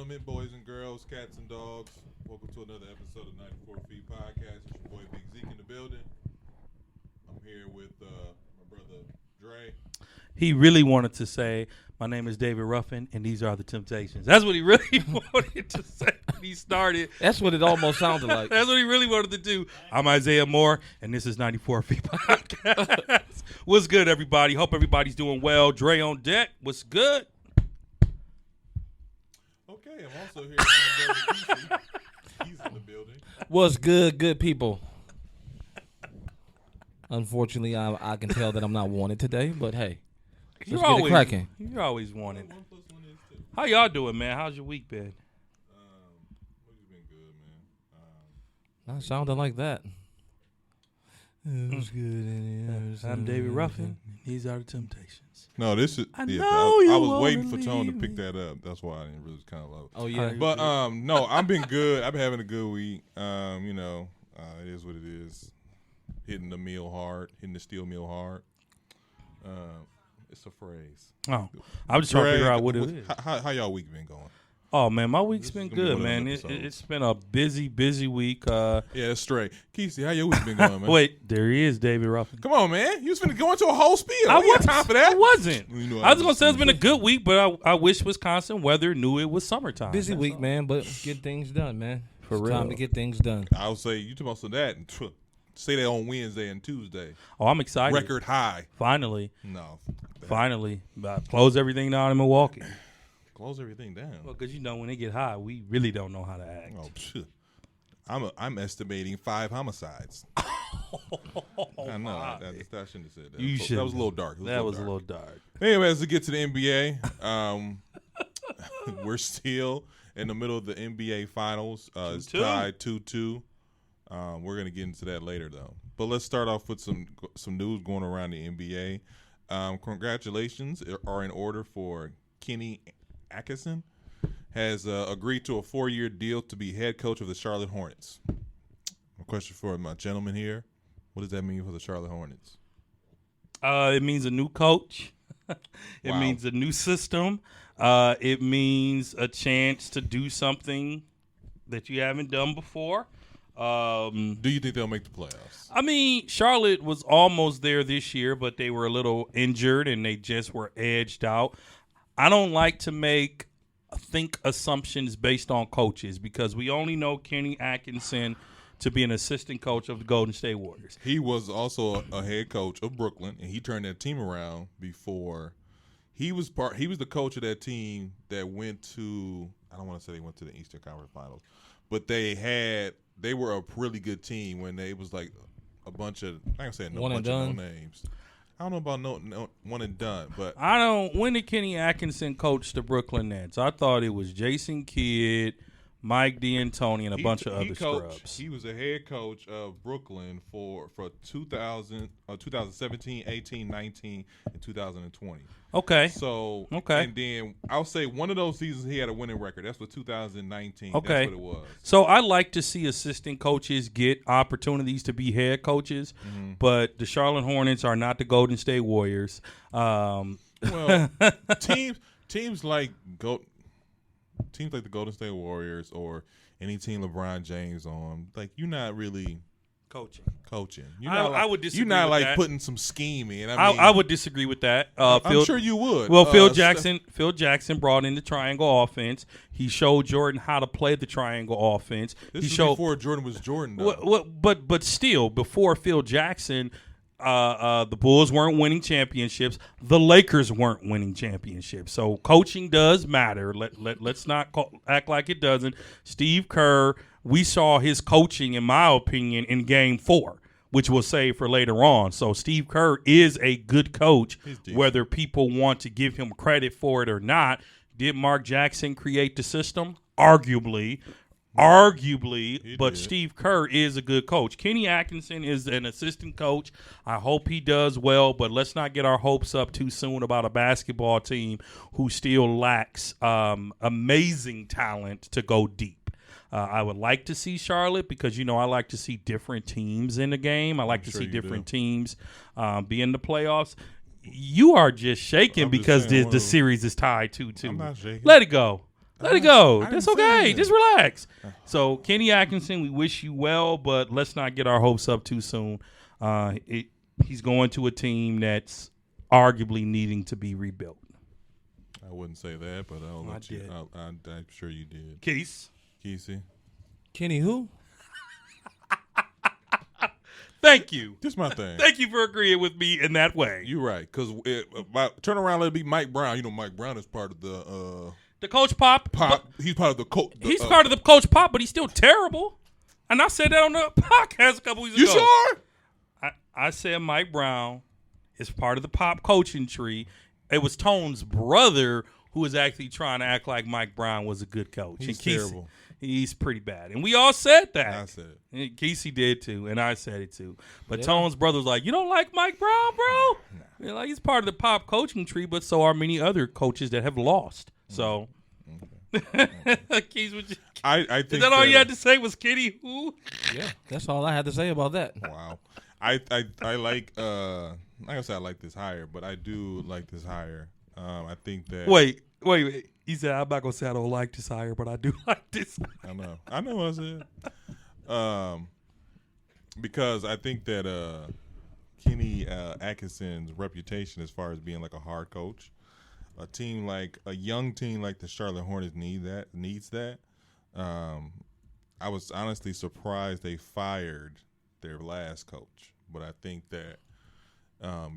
gentlemen, boys and girls, cats and dogs, welcome to another episode of 94 Feet Podcast. It's your boy Big Zeke in the building. I'm here with my brother Dre. He really wanted to say, my name is David Ruffin, and these are the Temptations. That's what he really wanted to say when he started. That's what it almost sounded like. That's what he really wanted to do. I'm Isaiah Moore, and this is 94 Feet Podcast. What's good, everybody? Hope everybody's doing well. Dre on deck. What's good? Okay, I'm also here with my brother Keith. He's in the building. What's good, good people? Unfortunately, I can tell that I'm not wanted today, but hey, let's get it cracking. You're always wanted. 1 + 1 is 2. How y'all doing, man? How's your week been? We've been good, man. Not sounding like that. It was good. I'm David Ruffin. These are the Temptations. No, this is. I yeah, know you I was wanna waiting for Tone to leave pick me. that up. That's why I didn't really kind of love it. Oh yeah, But no, I've been good. I've been having a good week. It is what it is. Hitting the meal hard, hitting the steel meal hard. It's a phrase. Oh, I was just trying to figure out what it is. How y'all week been going? Oh, man, my week's been This is gonna be good, one of them man. episodes. It's been a busy week. Yeah, that's straight. Keisha, how your week been going, man? Wait, there he is, David Ruffin. Come on, man. You was finna go into a whole spiel. I We got wasn't. time for that. I wasn't. You know, I was going to say it's been a good week, but I wish Wisconsin weather knew it was summertime. busy That's week, all. man, but get things done, man. For It's real. time to get things done. I'll say you talking about that and say that on Wednesday and Tuesday. Oh, I'm excited. Record high. Finally. No. Finally. Close everything down in Milwaukee. Close everything down. Well, because, when they get high, we really don't know how to act. Oh, phew. I'm estimating 5 homicides. I know. my. I shouldn't have said that. You That shouldn't was a little dark. That was a little dark. Anyway, as we get to the NBA, we're still in the middle of the NBA Finals. It's 2-2. tied 2-2. We're going to get into that later, though. But let's start off with some news going around the NBA. Congratulations are in order for Kenny Atkinson. Has agreed to a 4-year deal to be head coach of the Charlotte Hornets. A question for my gentleman here. What does that mean for the Charlotte Hornets? It means a new coach. It Wow. means a new system. It means a chance to do something that you haven't done before. Do you think they'll make the playoffs? I mean, Charlotte was almost there this year, but they were a little injured and they just were edged out. I don't like to think assumptions based on coaches because we only know Kenny Atkinson to be an assistant coach of the Golden State Warriors. He was also a head coach of Brooklyn, and he turned that team around before. He was the coach of that team that went to. I don't want to say they went to the Eastern Conference Finals, but they were a really good team when they was like a bunch of. I ain't saying no One and bunch of done. no names. I don't know about no one and done, but When did Kenny Atkinson coach the Brooklyn Nets? I thought it was Jason Kidd, Mike D'Antoni, and a bunch of other scrubs. He was a head coach of Brooklyn for 2017, 18, 19, and 2020. Okay. So, Okay. And then I'll say one of those seasons he had a winning record. That's what 2019. Okay. That's what it was. So I like to see assistant coaches get opportunities to be head cocoaches, but the Charlotte Hornets are not the Golden State Warriors. Well, teams like the Golden State Warriors or any team LeBron James on, like you're not really coaching. You're I not like, would disagree You're not with like that. putting some scheme in. I mean, I would disagree with that. I'm sure you would. Well, Phil Jackson brought in the triangle offense. He showed Jordan how to play the triangle offense. This he is showed before Jordan was Jordan, though. but still, before Phil Jackson, the Bulls weren't winning championships. The Lakers weren't winning championships. So coaching does matter. Let's not act like it doesn't. Steve Kerr, we saw his coaching, in my opinion, in Game 4, which we'll save for later on. So Steve Kerr is a good coach, whether people want to give him credit for it or not. Did Mark Jackson create the system? Arguably, but Steve Kerr is a good coach. Kenny Atkinson is an assistant coach. I hope he does well, but let's not get our hopes up too soon about a basketball team who still lacks amazing talent to go deep. I would like to see Charlotte because, I like to see different teams in the game. I like to see different teams be in the playoffs. You are just shaking because the series is tied 2-2. I'm not shaking. Let it go. Let it go. I That's didn't say okay. that. Just relax. So, Kenny Atkinson, we wish you well, but let's not get our hopes up too soon. He's going to a team that's arguably needing to be rebuilt. I wouldn't say that, but I'll let you. did. I'm sure you did. Case. Kesey, Kenny who? Thank you. this is my thing. Thank you for agreeing with me in that way. You're right, because turn around, let it be Mike Brown. You know, Mike Brown is part of the The Coach Pop. pop. He's part of the He's part of the Coach Pop, but he's still terrible. And I said that on the podcast a couple weeks You ago. sure? I said Mike Brown is part of the Pop coaching tree. It was Tone's brother who was actually trying to act like Mike Brown was a good coach. He's and Kesey, terrible. He's pretty bad. And we all said that. I said it. And Kesey did too, and I said it too. But Tone's brother was like, you don't like Mike Brown, bro? Nah. Like, he's part of the Pop coaching tree, but so are many other coaches that have lost. So, Keys, I think is that all you had to say was Kenny who? Yeah, that's all I had to say about that. Wow. I like like I said I like this hire, but I do like this hire. I think that Wait. He said, I'm not going to say I don't like this hire, but I do like this. I know what I said. Because I think that Kenny Atkinson's reputation as far as being like a hard coach, a young team like the Charlotte Hornets needs that. I was honestly surprised they fired their last coach, but I think that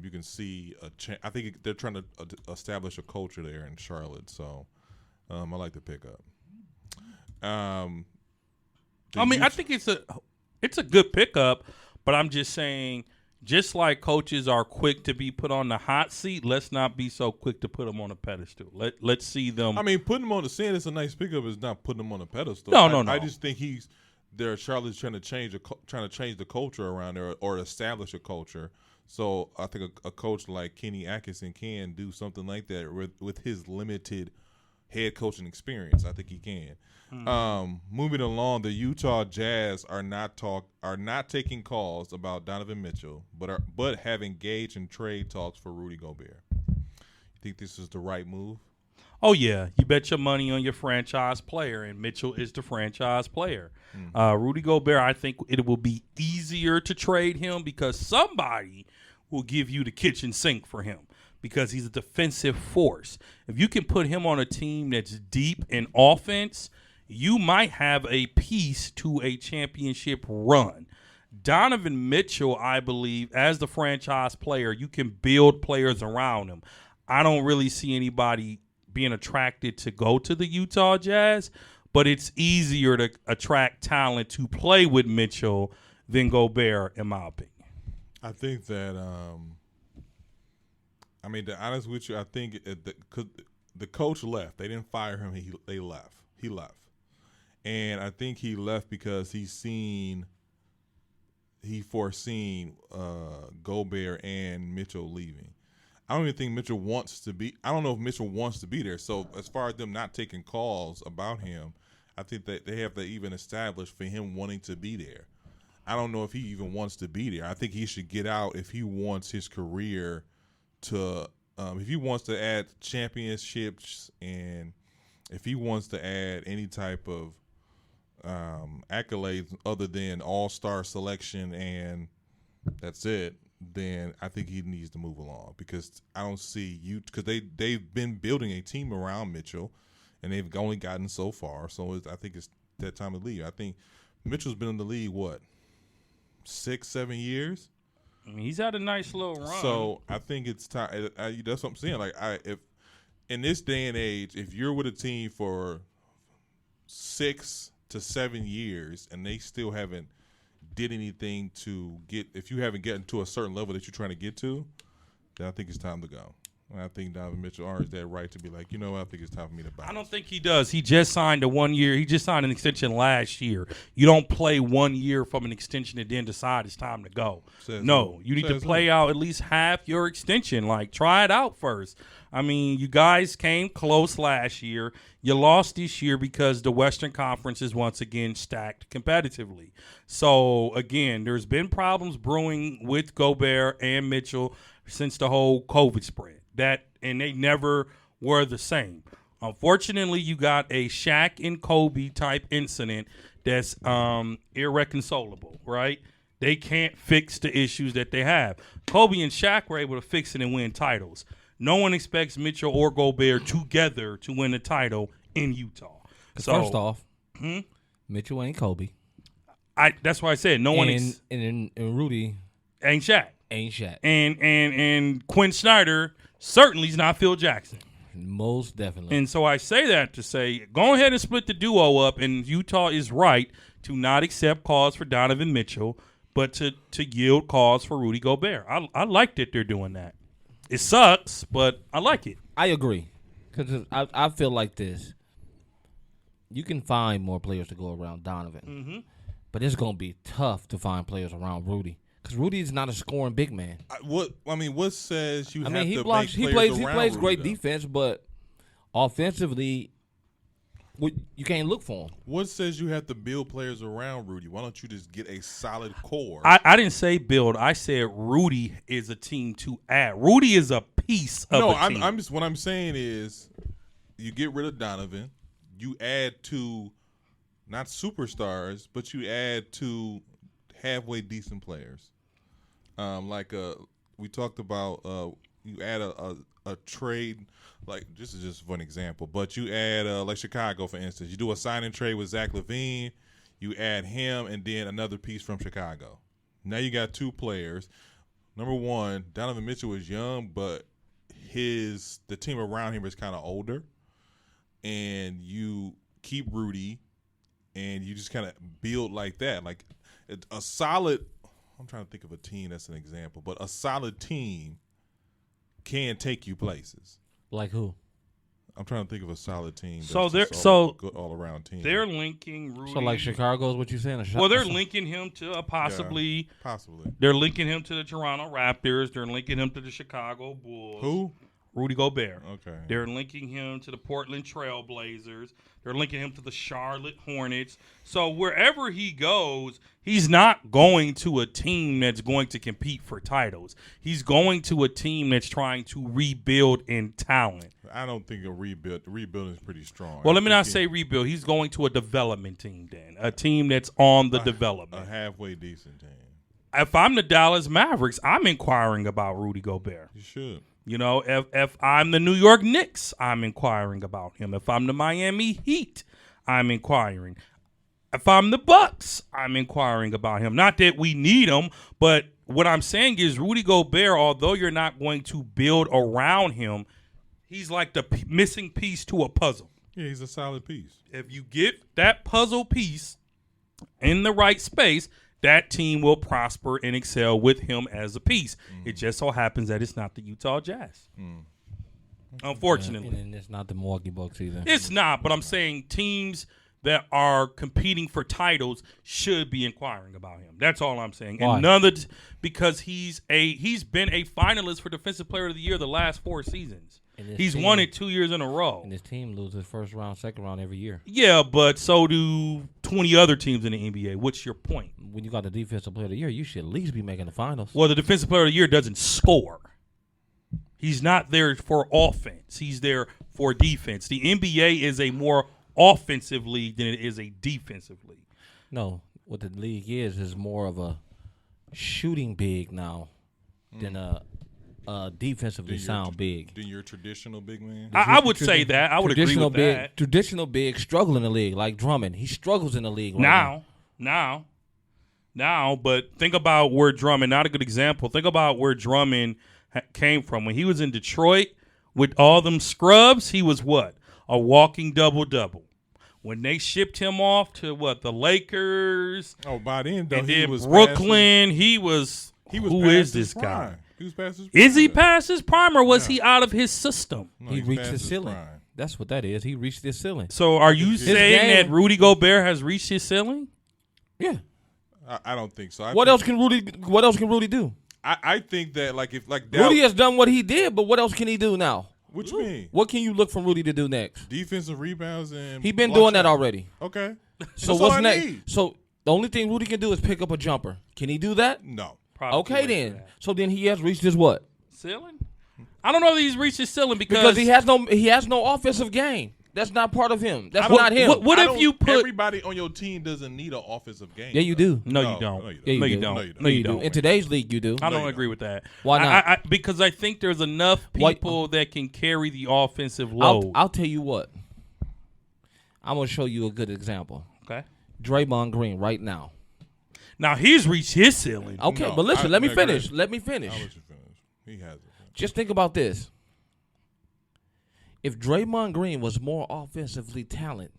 you can see I think they're trying to establish a culture there in Charlotte, so I like the pickup. I think it's a good pickup, but I'm just saying, just like coaches are quick to be put on the hot seat, let's not be so quick to put them on a pedestal. Let's see them. I mean, putting them on the saying it's a nice pickup is not putting them on a pedestal. No. I just think Charlotte's trying to change the culture around there or establish a culture. So I think a coach like Kenny Atkinson can do something like that with his limited head coaching experience. I think he can. Mm-hmm. Moving along, the Utah Jazz are not taking calls about Donovan Mitchell, but have engaged in trade talks for Rudy Gobert. You think this is the right move? Oh, yeah. You bet your money on your franchise player, and Mitchell is the franchise player. Rudy Gobert, I think it will be easier to trade him because somebody will give you the kitchen sink for him because he's a defensive force. If you can put him on a team that's deep in offense, you might have a piece to a championship run. Donovan Mitchell, I believe, as the franchise player, you can build players around him. I don't really see anybody being attracted to go to the Utah Jazz, but it's easier to attract talent to play with Mitchell than Gobert, in my opinion. I think that, to be honest with you, I think the coach left. They didn't fire him. He left. He left. And I think he left because he foreseen Gobert and Mitchell leaving. I don't even think Mitchell wants to be – I don't know if Mitchell wants to be there. So as far as them not taking calls about him, I think that they have to even establish for him wanting to be there. I don't know if he even wants to be there. I think he should get out if he wants his career to if he wants to add championships and if he wants to add any type of accolades other than all-star selection and that's it, then I think he needs to move along because I don't see you because they've been building a team around Mitchell and they've only gotten so far. So I think it's that time to leave. I think Mitchell's been in the league 6-7 years. I mean, he's had a nice little run. So I think it's time. That's what I'm saying. Like if in this day and age, if you're with a team for 6 to 7 years and they still haven't did anything to get, if you haven't gotten to a certain level that you're trying to get to, then I think it's time to go. And I think Donovan Mitchell earns that right to be like, you know what, I think it's time for me to bounce. I don't think he does. He just signed a 1 year. He just signed an extension last year. You don't play 1 year from an extension and then decide it's time to go. You need to play out at least half your extension. Like, try it out first. I mean, you guys came close last year. You lost this year because the Western Conference is once again stacked competitively. So, again, there's been problems brewing with Gobert and Mitchell since the whole COVID spread. And they never were the same. Unfortunately, you got a Shaq and Kobe type incident that's irreconcilable, right? They can't fix the issues that they have. Kobe and Shaq were able to fix it and win titles. No one expects Mitchell or Gobert together to win the title in Utah. So first off, Mitchell ain't Kobe. That's why I said no one and Rudy ain't Shaq. Ain't Shaq. And Quinn Snyder certainly is not Phil Jackson. Most definitely. And so I say that to say, go ahead and split the duo up, and Utah is right to not accept calls for Donovan Mitchell, but to yield calls for Rudy Gobert. I like that they're doing that. It sucks, but I like it. I agree. Because I feel like this. You can find more players to go around Donovan, but it's going to be tough to find players around Rudy. Because Rudy is not a scoring big man. What says you have to he make he players plays around Rudy, great though? defense, but offensively, you can't look for him. What says you have to build players around Rudy? Why don't you just get a solid core? I didn't say build. I said Rudy is a team to add. Rudy is a piece of a team. I'm just what I'm saying is you get rid of Donovan, you add to not superstars, but you add to halfway decent players. We talked about, you add a trade, like this is just one example, but you add like Chicago, for instance. You do a sign and trade with Zach LaVine, you add him and then another piece from Chicago. Now you got two players. Number one, Donovan Mitchell is young, but the team around him is kind of older, and you keep Rudy, and you just kind of build like that, like a solid. I'm trying to think of a team that's an example, but a solid team can take you places. Like who? I'm trying to think of a solid team. So that's they're just good all around team. They're linking Rudy. So like Chicago is what you're saying? Well, they're linking him to possibly. They're linking him to the Toronto Raptors. They're linking him to the Chicago Bulls. Who? Rudy Gobert. Okay. They're linking him to the Portland Trail Blazers. They're linking him to the Charlotte Hornets. So wherever he goes, he's not going to a team that's going to compete for titles. He's going to a team that's trying to rebuild in talent. I don't think rebuilding is pretty strong. Well, let me not say rebuild. He's going to a development team then, a team that's on the development. A halfway decent team. If I'm the Dallas Mavericks, I'm inquiring about Rudy Gobert. You should. You know, if I'm the New York Knicks, I'm inquiring about him. If I'm the Miami Heat, I'm inquiring. If I'm the Bucks, I'm inquiring about him. Not that we need him, but what I'm saying is Rudy Gobert, although you're not going to build around him, he's like the missing piece to a puzzle. Yeah, he's a solid piece. If you get that puzzle piece in the right space, that team will prosper and excel with him as a piece. It just so happens that it's not the Utah Jazz. Unfortunately. And it's not the Milwaukee Bucks either. It's not, but I'm saying teams that are competing for titles should be inquiring about him. That's all I'm saying. Why? And because he's been a finalist for Defensive Player of the Year the last 4 seasons. He's won it 2 years in a row. And his team loses first round, second round every year. Yeah, but so do 20 other teams in the NBA. What's your point? When you got the Defensive Player of the Year, you should at least be making the finals. Well, the Defensive Player of the Year doesn't score. He's not there for offense. He's there for defense. The NBA is a more offensive league than it is a defensive league. No, what the league is more of a shooting big now than a defensively sound big. Than your traditional big man? I would say that. I would agree with that. Traditional big struggle in the league, like Drummond. He struggles in the league right now. But think about where Drummond, not a good example, think about where Drummond came from. When he was in Detroit with all them scrubs, he was what? A walking double-double. When they shipped him off to the Lakers. Oh, by then, though, and then Brooklyn, he was who is this guy? He was past his prime. Is he past his prime or was he out of his system? No, he reached his ceiling. Prime. That's what that is. He reached his ceiling. So are you saying that Rudy Gobert has reached his ceiling? Yeah. I don't think so. What else can Rudy do? I think that Rudy has done what he did, but what else can he do now? What you mean? What can you look from Rudy to do next? Defensive rebounds and he been doing that already. Okay. So what's next? So the only thing Rudy can do is pick up a jumper. Can he do that? No. Okay then. So then he has reached his what? Ceiling? I don't know if he's reached his ceiling because he has no offensive game. That's not part of him. That's not him. What if you put everybody on your team doesn't need an offensive game? Yeah, you do. No, you don't. Yeah, you don't. No, you do. In today's league, you do. I don't agree with that. Why not? Because I think there's enough people that can carry the offensive load. I'll tell you what. I'm gonna show you a good example. Okay. Draymond Green right now. Now he's reached his ceiling. Okay, but listen, let me finish. I'll let you finish. He has it. Just think about this. If Draymond Green was more offensively talented,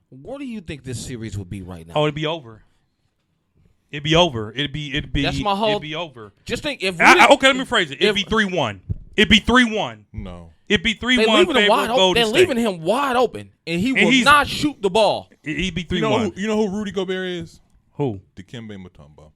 what do you think this series would be right now? Oh, it'd be over. It'd be over. It'd be. That's my whole. It'd be over. Just think if. Okay, let me phrase it. It'd be 3-1. It'd be 3-1. No. It'd be 3-1 favor Golden They're State. leaving him wide open, and he will not shoot the ball. He'd be 3-1. You know who Rudy Gobert is? Who? Dikembe Mutombo.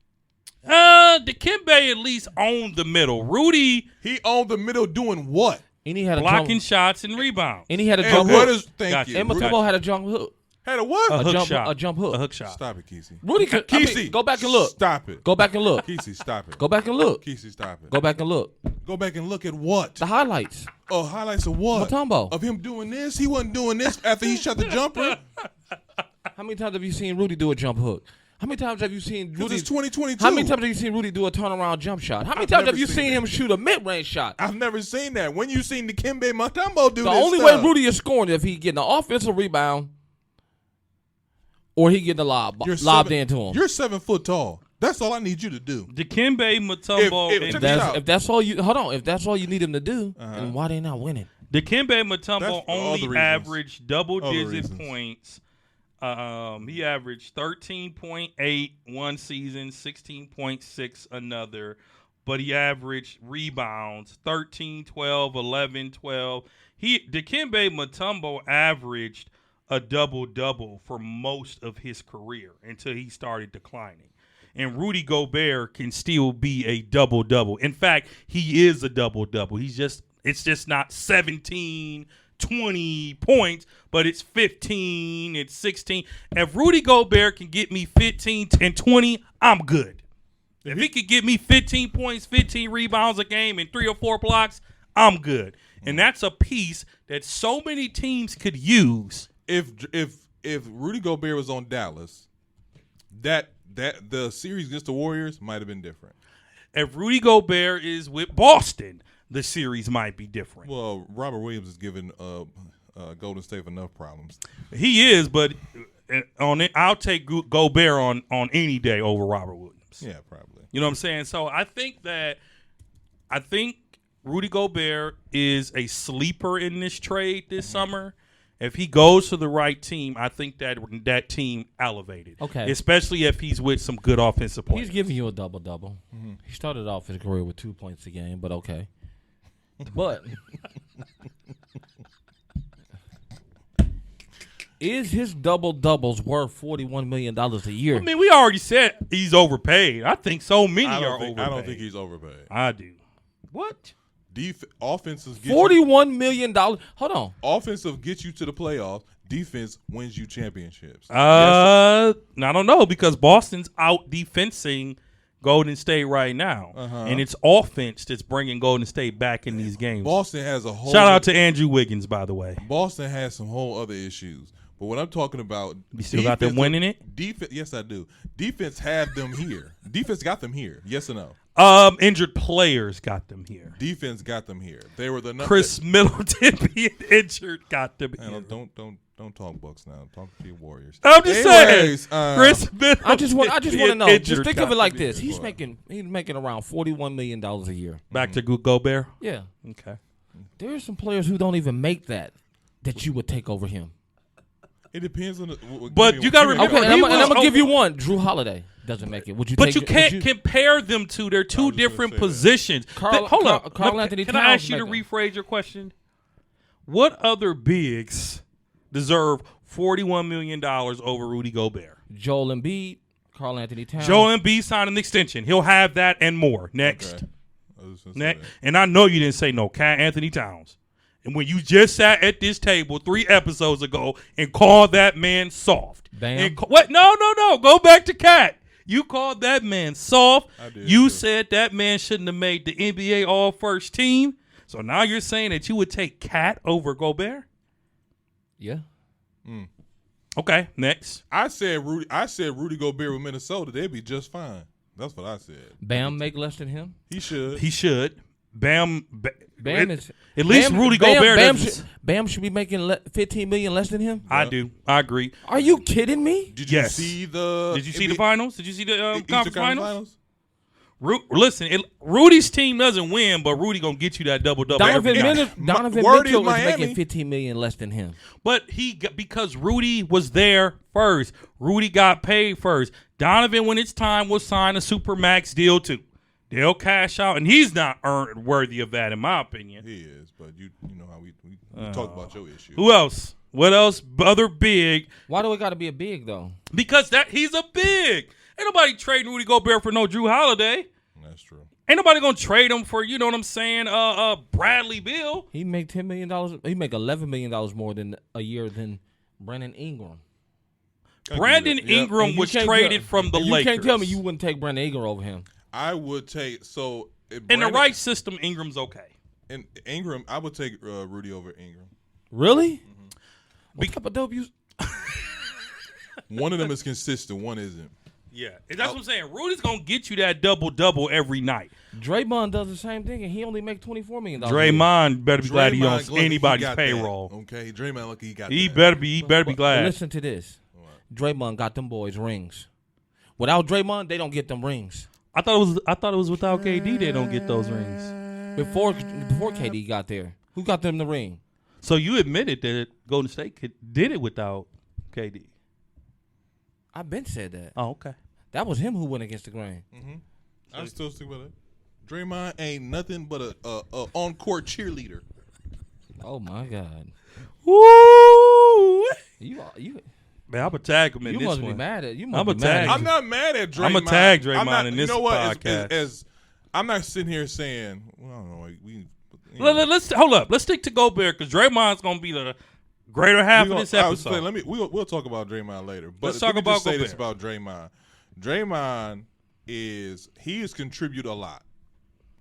Dikembe at least owned the middle. Rudy, he owned the middle doing what? And he had blocking shots and rebounds. And he had a jump hook. Thank you. And Mutombo had a jump hook. Had a what? A hook shot. A jump hook. A hook shot. Stop it, Kesey. Rudy, Kesey, go back and look. Stop it. Go back and look. Kesey, stop it. Go back and look. Kesey, stop it. Go back and look. Go back and look at what? The highlights. Oh, highlights of what? Mutombo. Of him doing this? He wasn't doing this after he shot the jumper. How many times have you seen Rudy do a jump hook? How many times have you seen Rudy? It's 2022. How many times have you seen Rudy do a turnaround jump shot? How many times have you seen him shoot a mid-range shot? I've never seen that. When you seen Dikembe Mutombo do the this only way Rudy is scoring is if he getting an offensive rebound or he getting the lobbed into him. You're 7 foot tall. That's all I need you to do. Dikembe Mutombo. If that's all you hold on, if that's all you need him to do, then why they not winning? Dikembe Mutombo only averaged double-digit points. He averaged 13.8 one season, 16.6 another, but he averaged rebounds 13, 12, 11, 12. Dikembe Mutombo averaged a double-double for most of his career until he started declining. And Rudy Gobert can still be a double-double. In fact, he is a double-double. It's just not 17, 20 points, but it's 15, it's 16. If Rudy Gobert can get me 15 and 20, I'm good. If he could get me 15 points, 15 rebounds a game, and 3 or 4 blocks, I'm good. And that's a piece that so many teams could use. If Rudy Gobert was on Dallas, that the series against the Warriors might have been different. If Rudy Gobert is with Boston, the series might be different. Well, Robert Williams is giving Golden State enough problems. He is, but on it, I'll take Gobert on any day over Robert Williams. Yeah, probably. You know what I'm saying? So I think Rudy Gobert is a sleeper in this trade this summer. If he goes to the right team, I think that team elevated. Okay. Especially if he's with some good offensive players. He's giving you a double-double. Mm-hmm. He started off his career with 2 points a game, but okay. But is his double-doubles worth $41 million a year? I mean, we already said he's overpaid. I think so many are overpaid. I don't think he's overpaid. I do. What? Offenses get $41 million. Hold on. Offensive gets you to the playoffs. Defense wins you championships. I don't know because Boston's out defensing Golden State right now, and it's offense that's bringing Golden State back in these games. Boston has a whole. Shout out to Andrew Wiggins, by the way. Boston has some whole other issues, but what I'm talking about, you still got them winning it. Defense, yes, I do. Defense have them here. Defense got them here. Yes or no? Injured players got them here. Defense got them here. They were the Chris Middleton being injured got them here. Don't talk Bucks now. Talk to your Warriors. I'm just saying. Chris Middleton. I just want to know. Just think of it like this. He's making around $41 million a year. Back to Gobert. Yeah. Okay. There are some players who don't even make that you would take over him. It depends on but you got to remember. Okay, and I'm gonna give you one. Drew Holiday doesn't make it. Would you? But you can't compare them two. They're two different positions. Hold up. Carl Anthony Can Towns I ask you to rephrase your question? What other bigs deserve $41 million over Rudy Gobert? Joel Embiid, Carl Anthony Towns. Joel Embiid signed an extension. He'll have that and more. Next. Okay. And I know you didn't say no. Anthony Towns. And when you just sat at this table 3 episodes ago and called that man soft. Bam. What? No. Go back to Cat. You called that man soft. I did, you said that man shouldn't have made the NBA All-First team. So now you're saying that you would take Cat over Gobert? Yeah. Okay, next. I said Rudy Gobert with Minnesota, they'd be just fine. That's what I said. Bam make less than him? He should. He should. Bam Is at least Bam, Rudy Bam, Gobert Bam doesn't. should, Bam should be making $15 million less than him? I do. I agree. Are you kidding me? Did you Yes. see the? Did you see the finals? Did you see the Eastern conference Conference finals? Listen, Rudy's team doesn't win, but Rudy gonna get you that double-double. Donovan every night. Mitchell is Miami. making $15 million less than him. But because Rudy was there first. Rudy got paid first. Donovan, when it's time, will sign a supermax deal too. They'll cash out, and he's not worthy of that, in my opinion. He is, but you know how we talk about your issue. Who else? What else? Other big? Why do it got to be a big though? Because he's a big. Ain't nobody trading Rudy Gobert for no Drew Holiday. That's true. Ain't nobody gonna trade him for, you know what I'm saying, Bradley Beal. He make $10 million. He make $11 million more than a year than Brandon Ingram. Brandon Yeah. Ingram was traded from the You Lakers. can't tell me you wouldn't take Brandon Ingram over him. I would take In the right system, Ingram's okay. And Ingram, I would take Rudy over Ingram. Really? What type of dope you? One of them is consistent. One isn't. Yeah, and that's what I'm saying. Rudy's gonna get you that double every night. Draymond does the same thing, and he only make $24 million. Draymond better be glad he Draymond, owns lucky he anybody's got payroll. that. Okay, Draymond, lucky he got He that. better be But glad. listen to this. Draymond got them boys rings. Without Draymond, they don't get them rings. I thought it was without KD they don't get those rings. Before KD got there, who got them the ring? So you admitted that Golden State did it without KD. I've been said that. Oh, okay. That was him who went against the grain. I still stick with it. Draymond ain't nothing but a on-court cheerleader. Oh my God. Woo! You Man, I'm gonna tag him in you this must one. be mad at you. I'm Must a be mad tag. at I'm not mad at Draymond. I'ma tag Draymond I'm not, in this you know what? podcast. As I'm not sitting here saying, well, I don't know. Let's hold up. Let's stick to Gobert because Draymond's gonna be the greater half of this episode. We'll talk about Draymond later. But Let's talk let me about just say Gobert. this about Draymond. Draymond has contributed a lot.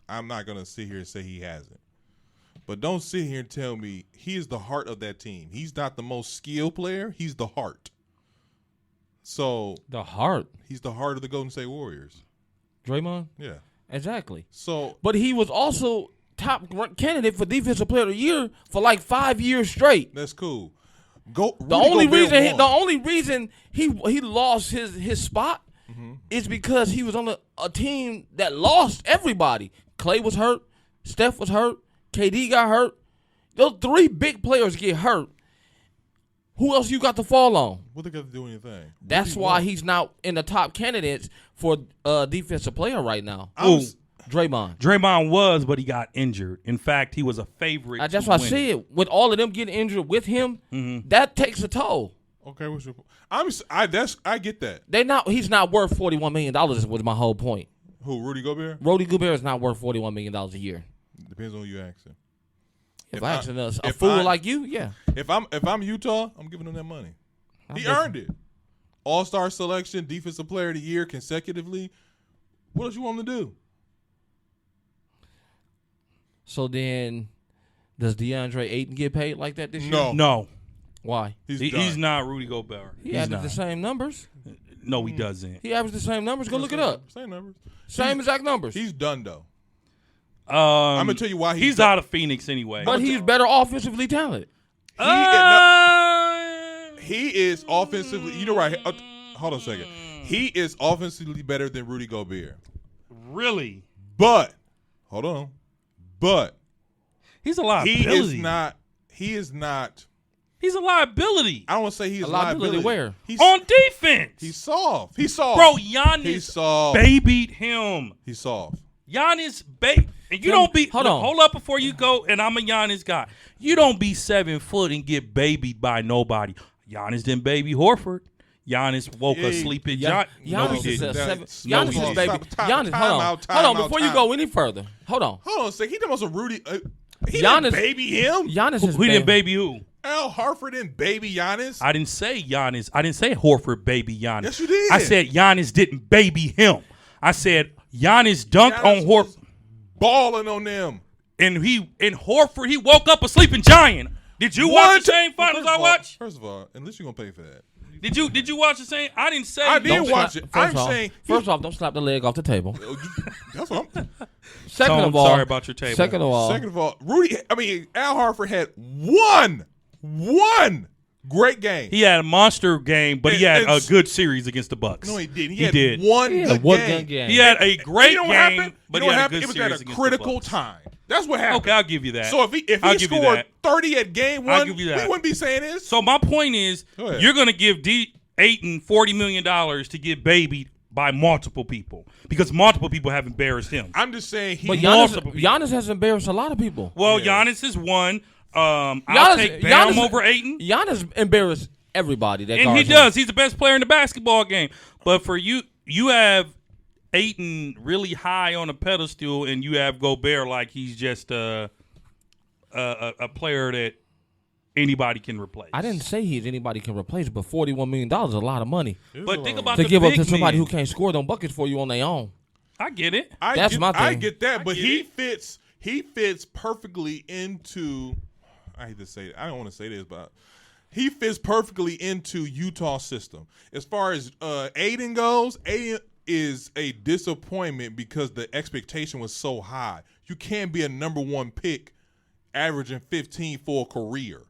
I'm not gonna sit here and say he hasn't. But don't sit here and tell me he is the heart of that team. He's not the most skilled player. He's the heart. So the heart. he's the heart of the Golden State Warriors. Draymond. Yeah. Exactly. So But he was also top candidate for Defensive Player of the Year for like 5 years straight. that's cool. The only reason he lost his spot is because he was on a team that lost everybody. Clay was hurt, Steph was hurt, KD got hurt. Those three big players get hurt. Who else you got to fall on? What they got to do with anything? That's why he's not in the top candidates for Defensive Player right now. Draymond. Draymond was, but he got injured. In fact, he was a favorite. That's to what I win said. With all of them getting injured with him, that takes a toll. Okay, what's your point? I get that. He's not worth $41 million. Was my whole point. Who, Rudy Gobert? Rudy Gobert is not worth $41 million a year. Depends on who you asking. If I ask a fool like you, yeah. If I'm Utah, I'm giving him that money. He earned it. All-Star selection, Defensive Player of the Year consecutively. What else you want him to do? So then, does DeAndre Ayton get paid like that this year? No, Why? he's not Rudy Gobert. He He's averaged not. the same numbers. No, he doesn't. He averaged the same numbers. Go look it up. Same numbers. Same exact numbers. He's done though. I'm gonna tell you why he's out of Phoenix anyway. But he's better offensively talented. He is offensively. You know, right? Hold on a second. He is offensively better than Rudy Gobert. Really? But hold on. But He's a liability. he is not. He's a liability. I don't want to say he's A liability where? He's On defense. He's soft. He's soft. Bro, Giannis He's soft. babied him. He's soft. Giannis baby. And you don't be hold on. Hold up before you go, and I'm a Giannis guy. You don't be 7 foot and get babied by nobody. Giannis didn't baby Horford. Giannis woke Yeah, asleep in Giannis No, he is a didn't. seven. No, Giannis he is didn't. baby. Stop. Giannis, Time hold on. out, Before time you go any further, hold on. Hold on a second. He done some Rudy. He Giannis- didn't baby him. Giannis is Who didn't baby who? Al Harford didn't baby Giannis. I didn't say Giannis. I didn't say Horford baby Giannis. Yes, you did. I said Giannis didn't baby him. I said Giannis dunked on was Horford. balling on them. And Horford, he woke up a sleeping giant. Did you watch the same finals I watched? First of all, unless you're gonna pay for that. Did you watch the same? I didn't say. I did watch it. First off, don't slap the leg off the table. That's what I'm. Second of all, sorry about your table. Second of all, Al Horford had one great game. He had a monster game, but he had a good series against the Bucks. No, he didn't. He did. One good game. He had a great game, but he had a good it was series at a against critical the Bucks. time. That's what happened. Okay, I'll give you that. So if he scored 30 at game one, we wouldn't be saying this. So my point is, you're going to give Ayton $40 million to get babied by multiple people because multiple people have embarrassed him. I'm just saying but Giannis has embarrassed a lot of people. Well, Giannis is one. I'll take Bam over Ayton. Giannis embarrassed everybody. And he does. He's the best player in the basketball game. But for you have Ayton really high on a pedestal, and you have Gobert like he's just a player that anybody can replace. I didn't say anybody can replace, but $41 million is a lot of money. But think about to the give big up to somebody men. who can't score them buckets for you on their own. I get it. That's my thing. I get that, but he fits perfectly into. I hate to say it. I don't want to say this, but he fits perfectly into Utah's system. As far as Aiden goes, Aiden is a disappointment because the expectation was so high. You can't be a number one pick averaging 15 for a career.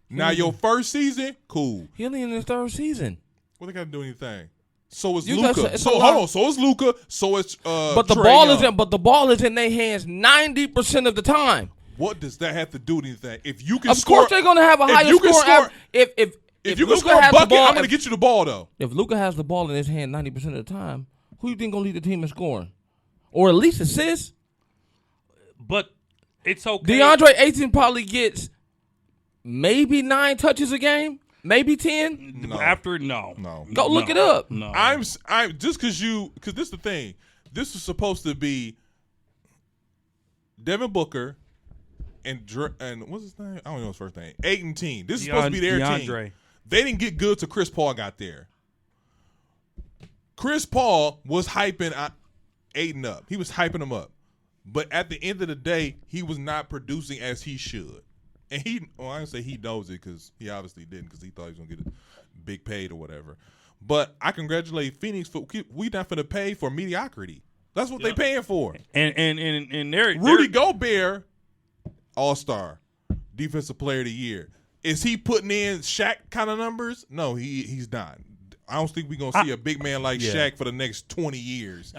Now, your first season, cool. He only in his third season. What they got to do anything? So is Luka. So hold on. So is Luka. So it's but the ball is in their hands 90% of the time. What does that have to do with anything? If you can of score, course they're gonna have a higher score. If you can score a bucket, I'm gonna get you the ball though. If Luka has the ball in his hand 90% of the time, who you think gonna lead the team in scoring, or at least assists? But it's okay. DeAndre Ayton probably gets maybe 9 touches a game, maybe 10. No. Go look it up. No, I'm just because this is the thing. This is supposed to be Devin Booker and what's his name? I don't know his first name. Ayton team. This is supposed to be their team. They didn't get good till Chris Paul got there. Chris Paul was hyping Ayton up. He was hyping him up. But at the end of the day, he was not producing as he should. And I didn't say he knows it because he obviously didn't because he thought he was going to get a big paid or whatever. But I congratulate Phoenix for we not going to pay for mediocrity. That's what they're paying for. And Rudy Gobert, All-Star, Defensive Player of the Year. Is he putting in Shaq kind of numbers? No, he's not. I don't think we're going to see a big man like Shaq for the next 20 years.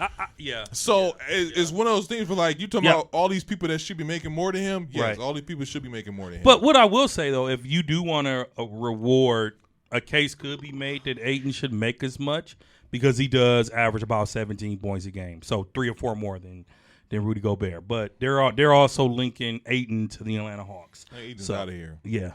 So it's one of those things where, you talking about all these people that should be making more than him? Yes, all these people should be making more than him. But what I will say, though, if you do want to reward, a case could be made that Ayton should make as much because he does average about 17 points a game. So 3 or 4 more than Rudy Gobert. But they're also linking Ayton to the Atlanta Hawks. Ayton's out of here. Yeah.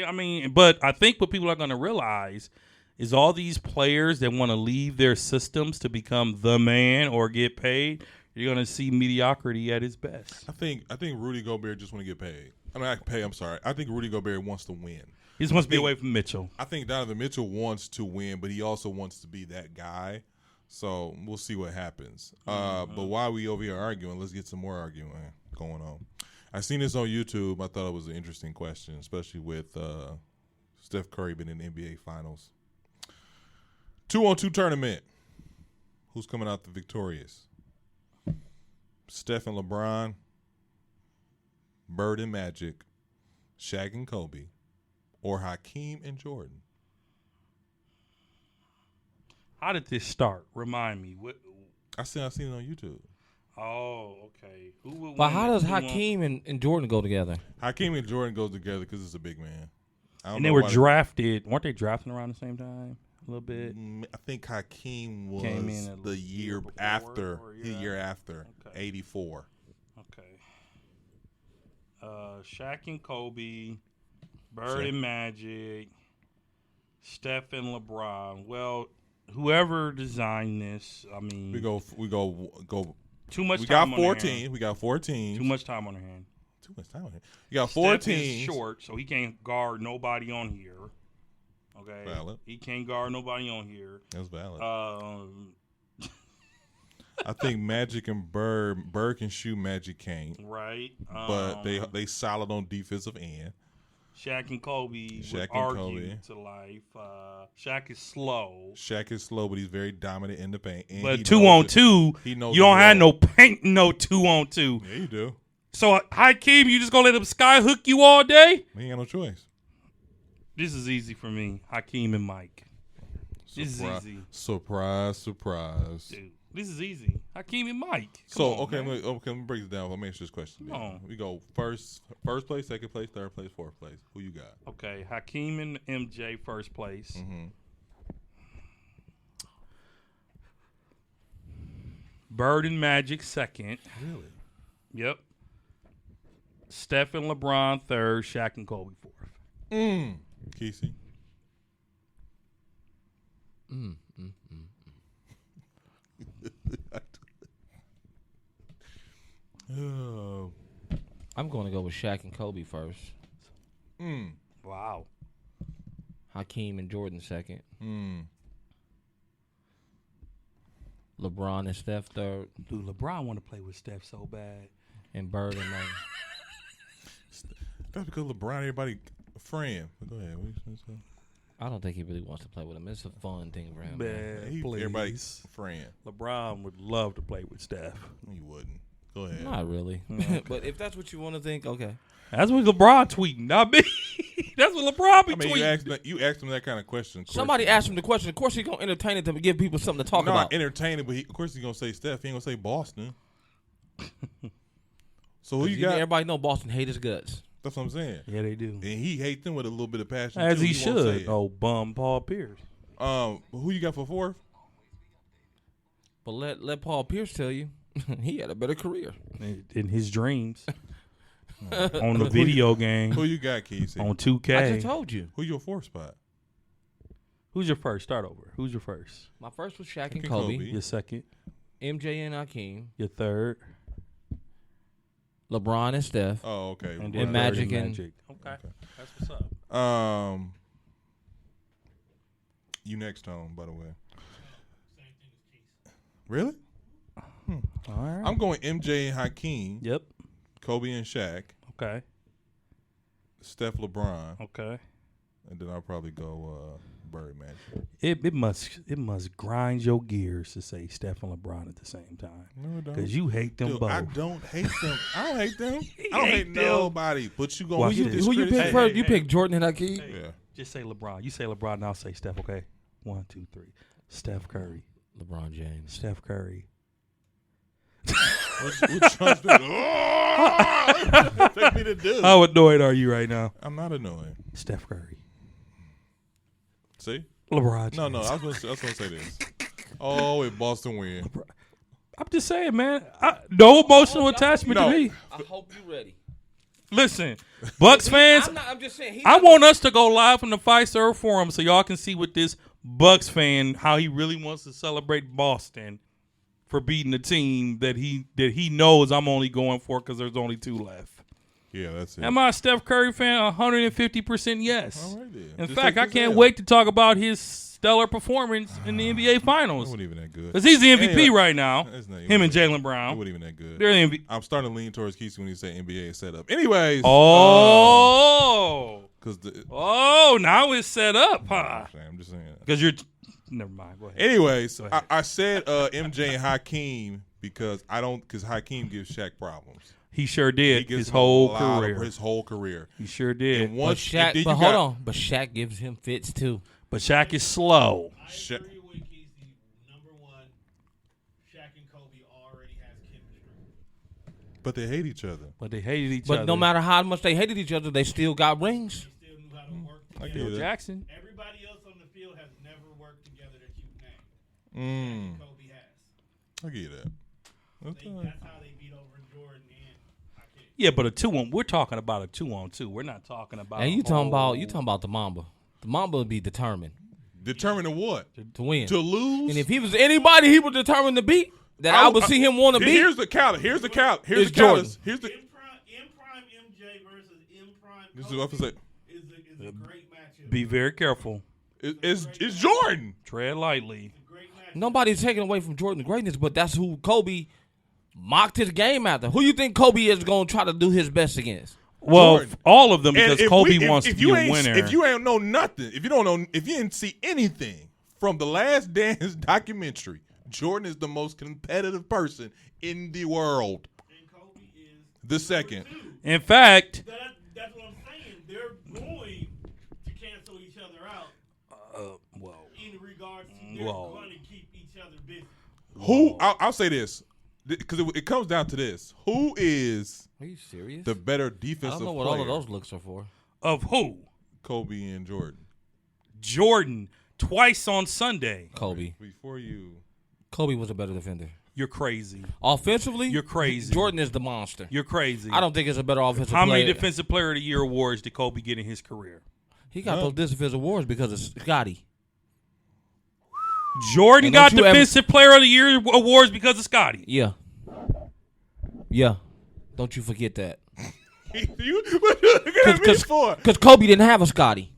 I mean, but I think what people are going to realize is all these players that want to leave their systems to become the man or get paid, you're going to see mediocrity at its best. I think Rudy Gobert just want to get paid. I'm sorry. I think Rudy Gobert wants to win. He just wants to be away from Mitchell. I think Donovan Mitchell wants to win, but he also wants to be that guy. So we'll see what happens. But while we over here arguing, let's get some more arguing going on. I seen this on YouTube. I thought it was an interesting question, especially with Steph Curry being in the NBA Finals. 2-on-2 tournament. Who's coming out the victorious? Steph and LeBron, Bird and Magic, Shaq and Kobe, or Hakeem and Jordan? How did this start? Remind me. I seen it on YouTube. Oh, okay. But how does Hakeem and Jordan go together? Hakeem and Jordan go together because it's a big man. And they were drafted. Weren't they drafting around the same time? A little bit. I think Hakeem was the year after. The year after, 84. Okay. Shaq and Kobe, Bird and Magic, Steph and LeBron. Well, whoever designed this, I mean, we go. Too much. We time got 14. We got 14. Too much time on their hand. Too much time on hand. You got 14. Steph is short, so he can't guard nobody on here. Okay, valid. He can't guard nobody on here. That's valid. I think Magic and Bird can shoot, Magic can't. Right. But they solid on defensive end. Shaq and Kobe Shaq would and argue Kobe. to life. Shaq is slow. Shaq is slow, but he's very dominant in the paint. And But he 2-on-2, he knows you don't the have role. no paint, no 2-on-2. Yeah, you do. So, Hakeem, you just going to let him sky hook you all day? He ain't got no choice. This is easy for me. Hakeem and Mike. This is easy. Surprise. Dude, this is easy. Hakeem and Mike. So, Come on, man. let me break it down. Let me answer this question. Come on. We go first place, second place, third place, fourth place. Who you got? Okay, Hakeem and MJ first place. Mm-hmm. Bird and Magic second. Really? Yep. Steph and LeBron third. Shaq and Kobe fourth. Kesey? Oh. I'm going to go with Shaq and Kobe first. Wow. Hakeem and Jordan second. Mm. LeBron and Steph third. Dude, LeBron want to play with Steph so bad. And Bird and Mike. That's because LeBron, everybody a friend. Go ahead. What you say? I don't think he really wants to play with him. It's a fun thing for him. Man. Man, He, please. everybody's friend. LeBron would love to play with Steph. You wouldn't. Go ahead. Not really. But if that's what you want to think, okay. That's what LeBron tweeting, not me. That's what LeBron be I mean, tweeting. you asked him that kind of question. Somebody asked him the question. Of course, he's going to entertain it to give people something to talk Not about. entertaining, but of course he's gonna say Steph. He ain't gonna say Boston. So who you got? Everybody know Boston hate his guts. That's what I'm saying. Yeah, they do. And he hates them with a little bit of passion. As too. he won't say should. it. Oh, bum Paul Pierce. Who you got for fourth? But let Paul Pierce tell you, he had a better career. In his dreams. On the video game. Who you got, Keith? On 2K. I just told you. Who's your fourth spot? Who's your first? Start over. Who's your first? My first was Shaq and Okay, Kobe. Kobe. Your second. MJ and Hakeem. Your third. LeBron and Steph. Oh, okay. And then Bird Magic and- Okay. That's what's up. You next, Tone, by the way. Really? All right. I'm going MJ and Hakeem, Yep. Kobe and Shaq, Okay. Steph, LeBron, Okay. and then I'll probably go Bird, Magic. It must grind your gears to say Steph and LeBron at the same time. No, it don't. Because you hate them Dude, both. I don't hate them. I don't hate them. I don't hate hate them. nobody. But you Watch going this. Who you pick Hey, first? hey, You hey. pick Jordan and Hakeem? Yeah. Just say LeBron. You say LeBron, and I'll say Steph, okay? 1, 2, 3. Steph Curry. LeBron James. Steph Curry. What Trump's doing? Expect me to do? How annoyed are you right now? I'm not annoying. Steph Curry. See? LeBron James. No, I was gonna say this. Oh, if Boston win. I'm just saying, man. No emotional attachment No. to me. I hope you ready. Listen, Bucks fans, I'm just saying. I want us to go live from the Fiserv Forum so y'all can see what this Bucks fan, how he really wants to celebrate Boston for beating the team that he knows I'm only going for because there's only 2 left. Yeah, that's it. Am I a Steph Curry fan? 150% yes. All right, then. In Just fact, take I this can't L. wait to talk about his stellar performance in the NBA It Finals wasn't even that good. because he's the MVP Anyway, right now. It's not- it Him and wasn't- Jalen It Brown. wasn't even that good. They're the MVP. I'm starting to lean towards Keith when he say NBA is set up. Anyways. Oh. Because Now it's set up, huh? I'm just saying. Because you're. Never mind. Go ahead. Anyways, Go ahead. I said MJ and Hakeem because Hakeem gives Shaq problems. He sure He did gives his him whole a lot career. Of his whole career. He sure did. And once Shaq, then but you hold got- on. But Shaq gives him fits too. But Shaq is slow. I Sha- agree with Casey. Number one, Shaq and Kobe already has chemistry. But they hate each other. But they hated each But other. no matter how much they hated each other, they still got rings. They still knew how to work I together. get Phil it. Jackson. Everybody else on the field has never worked together that you've named. Mm, Kobe has. I get that. That's all right. That's how they beat over Jordan and Hakeem. Yeah, but a 2-on. We're talking about a 2-on-2. We're not talking about. And a you talking whole- about the Mamba. The Mamba would be determined Determining what? to win. To lose? And if he was anybody, he was determined to beat. That I would see him want to beat. Here's the calendar. Here's the calendar. Here's It's the calendar. Jordan. Here's the. In prime MJ versus in prime This is Kobe what I say. is a great matchup. Be very careful. It's Jordan. Tread lightly. Great matchup. Nobody's taking away from Jordan's greatness, but that's who Kobe mocked his game after. Who you think Kobe is going to try to do his best against? Well, Jordan. all of them, because And Kobe wants to be a winner. If you ain't know nothing, if you didn't see anything from the Last Dance documentary, Jordan is the most competitive person in the world. And Kobe is The second. number two. In fact, That's what I'm saying. They're going to cancel each other out in regards to they're going to keep each other busy. I'll say this, because it comes down to this. Who is Are you serious? the better I defensive don't know what player? all of those looks are for. of who? Kobe and Jordan. Jordan, twice on Sunday. Kobe. Before you. Kobe was a better defender. You're crazy. Offensively, You're crazy. Jordan is the monster. You're crazy. I don't think it's a better offensive How player. many Defensive Player of the Year awards did Kobe get in his career? He got those defensive awards because of Scotty. Jordan And got don't you ever- Defensive Player of the Year awards because of Scotty. Yeah. Yeah. Don't you forget that. What you looking at me for? Because Kobe didn't have a Scotty.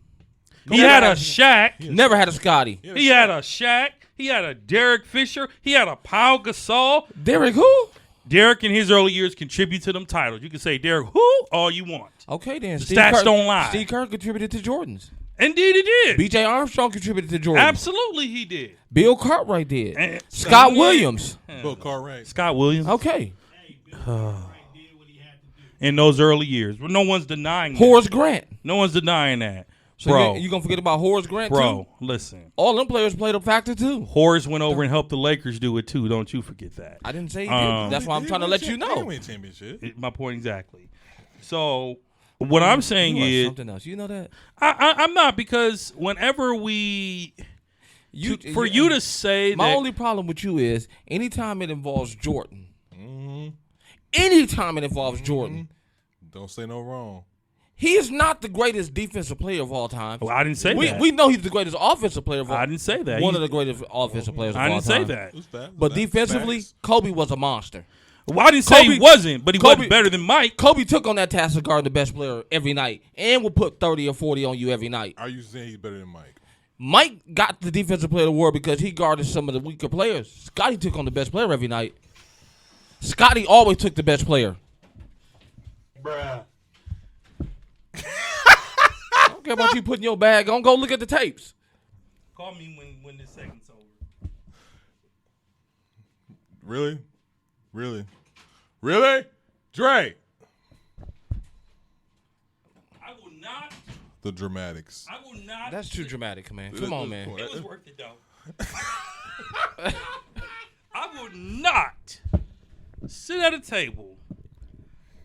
He had a Shaq. Never had a Scotty. He had a Shaq. He had a Derek Fisher. He had a Pau Gasol. Derek who? Derek in his early years contributed to them titles. You can say Derek who all you want. Okay, then. stats don't lie. Steve Kerr contributed to Jordans. Indeed he did. B.J. Armstrong contributed to Jordans. Absolutely he did. Bill Cartwright did. And- Scott Williams. Bill Cartwright. Scott Williams. Okay. Hey, Bill Cartwright did what he had to do. In those early years. No one's denying that. Horace Grant. No one's denying that. So Bro. you going to forget about Horace Grant, Bro, too? listen. All them players played a factor, too. Horace went over and helped the Lakers do it too. Don't you forget that. I didn't say he Um, did. That's why I'm trying to let you They know. win championship. My point exactly. So what I'm saying You are is something else. You know that? I'm not, because whenever we you to say My that only problem with you is anytime it involves Jordan, Mm-hmm. anytime it involves Jordan, Don't say no wrong. he is not the greatest defensive player of all time. Well, I didn't say that. We know he's the greatest offensive player of all I time. didn't say that. One of the greatest offensive players of I all didn't say time. that. It's facts. But Facts. defensively, Facts. Kobe was a monster. Well, I didn't say he Kobe- wasn't, but he Kobe- wasn't better than Mike. Kobe took on that task of guarding the best player every night and will put 30 or 40 on you every night. Are you saying he's better than Mike? Mike got the defensive player of the award because he guarded some of the weaker players. Scotty took on the best player every night. Scotty always took the best player. Bruh. I don't care about you putting your bag on. Go look at the tapes. Call me when this segment's over. Really? Really? Really? Dre. I will not. The dramatics. I will not. That's too dramatic, man. Come on, man. It was worth it though. I would not sit at a table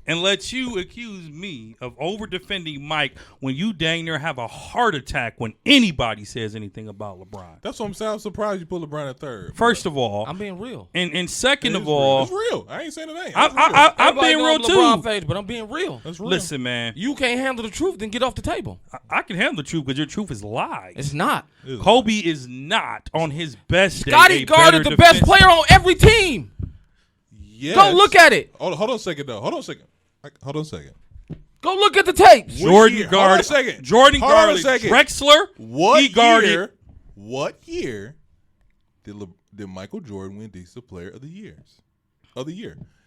and let you accuse me of over defending Mike when you dang near have a heart attack when anybody says anything about LeBron. That's what I'm saying. I'm surprised you put LeBron at third. First of all, I'm being real. and second It of is all, real. It's real. I ain't saying it ain't. I'm Everybody being real knows LeBron too. Face, but I'm being real. That's real. Listen, man, You can't handle the truth, then get off the table. I can handle the truth because your truth is lies. It's not. Kobe is not on his best day. Scotty a guarded better the best defensive- player on every team. Yes. Go look at it. Hold on a second, though. Hold on a second. Go look at the tapes. Jordan year? Hold on a guarded. second. Jordan Hold on a guarded second. Drexler. What he guarded. year? What year did Michael Jordan win Defensive Player of the year?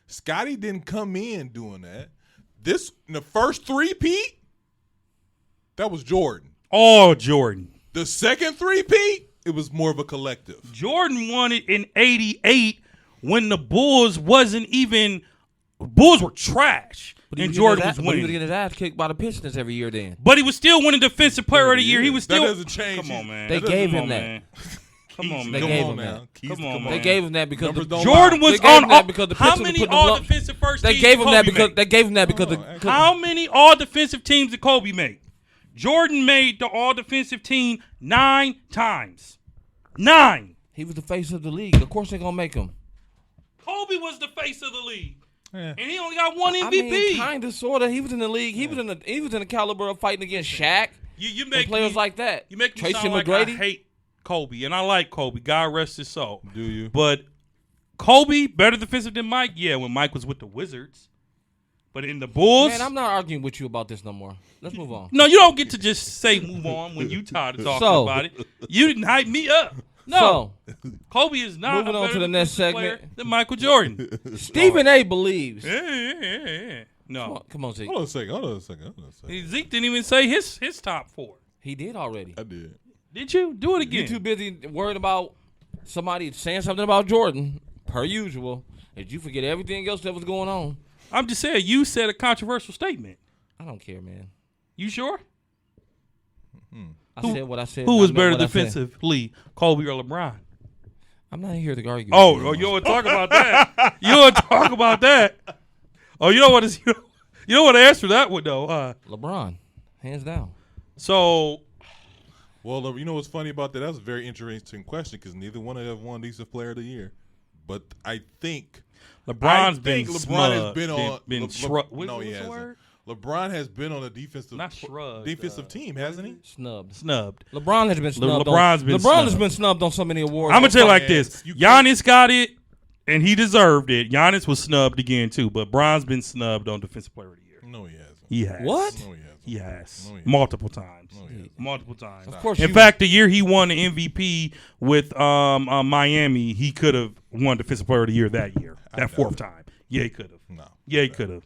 Scotty didn't come in doing that. This in the first three-peat, that was Jordan. Oh, Jordan. The second three-peat, it was more of a collective. Jordan won it in '88 when the Bulls wasn't even. Bulls were trash, and Jordan was But he was winning. getting his ass kicked by the Pistons every year then. But he was still winning Defensive Player of the Year. He was still. That doesn't change. Come on, man. They That gave doesn't- him that. Man. Come on, They man. gave Come him on now. that. Keith, Come on, on. man. They gave him that because Numbers the, don't Jordan lie. was They gave him on. that because the How Pistons many put the all block- defensive first they teams gave did him that Kobe because make? they gave him that because Oh, the, actually- How many all defensive teams did Kobe make? Jordan made the all defensive team 9 times. 9. he was the face of the league. Of course they're gonna make him. Kobe was the face of the league, Yeah. and he only got one I MVP. mean, kind of, sort of. He was in the league. He was in the caliber of fighting against Shaq you and make players me, like that. you make me Tracy sound like McGrady. I hate Kobe, and I like Kobe. God rest his soul. Do you? But Kobe better defensive than Mike. Yeah, when Mike was with the Wizards, but in the Bulls, Man, I'm not arguing with you about this no more. Let's move on. no, you don't get to just say move on when you tired of talking So- about it. You didn't hype me up. No, Kobe is not. moving on to the next segment. Than Michael Jordan. Stephen A. believes. No, Come on, Zeke. Hold on a second. Zeke didn't even say his top 4. He did already. I did. Did you do it again? You're too busy worried about somebody saying something about Jordan, per usual, that you forget everything else that was going on. I'm just saying you said a controversial statement. I don't care, man. You sure? I said what I said. Who I was meant better what I said. defensively, Kobe or LeBron? I'm not here to argue. Oh, you want to talk about that? You want to talk about that? Oh, you know what is you know what to answer that one though? LeBron, hands down. So, Well, you know what's funny about that? That was a very interesting question because neither one of them won Defensive Player of the Year. But I think LeBron's LeBron has been on. No, he hasn't. Word? LeBron has been on a defensive team, hasn't he? Snubbed. LeBron has been snubbed. LeBron has been snubbed on so many awards. I'm gonna tell you like Yes, this: you Giannis got it, and he deserved it. Giannis was snubbed again too, but Bron's been snubbed on Defensive Player of the Year. No, he hasn't. He has. What? No, he hasn't. He has. No, he hasn't. Multiple times. No, he hasn't. Multiple times. Of course. In fact, the year he won the MVP with Miami, he could have won Defensive Player of the Year that year. That fourth time. Yeah, he could have. No. Yeah, he could have.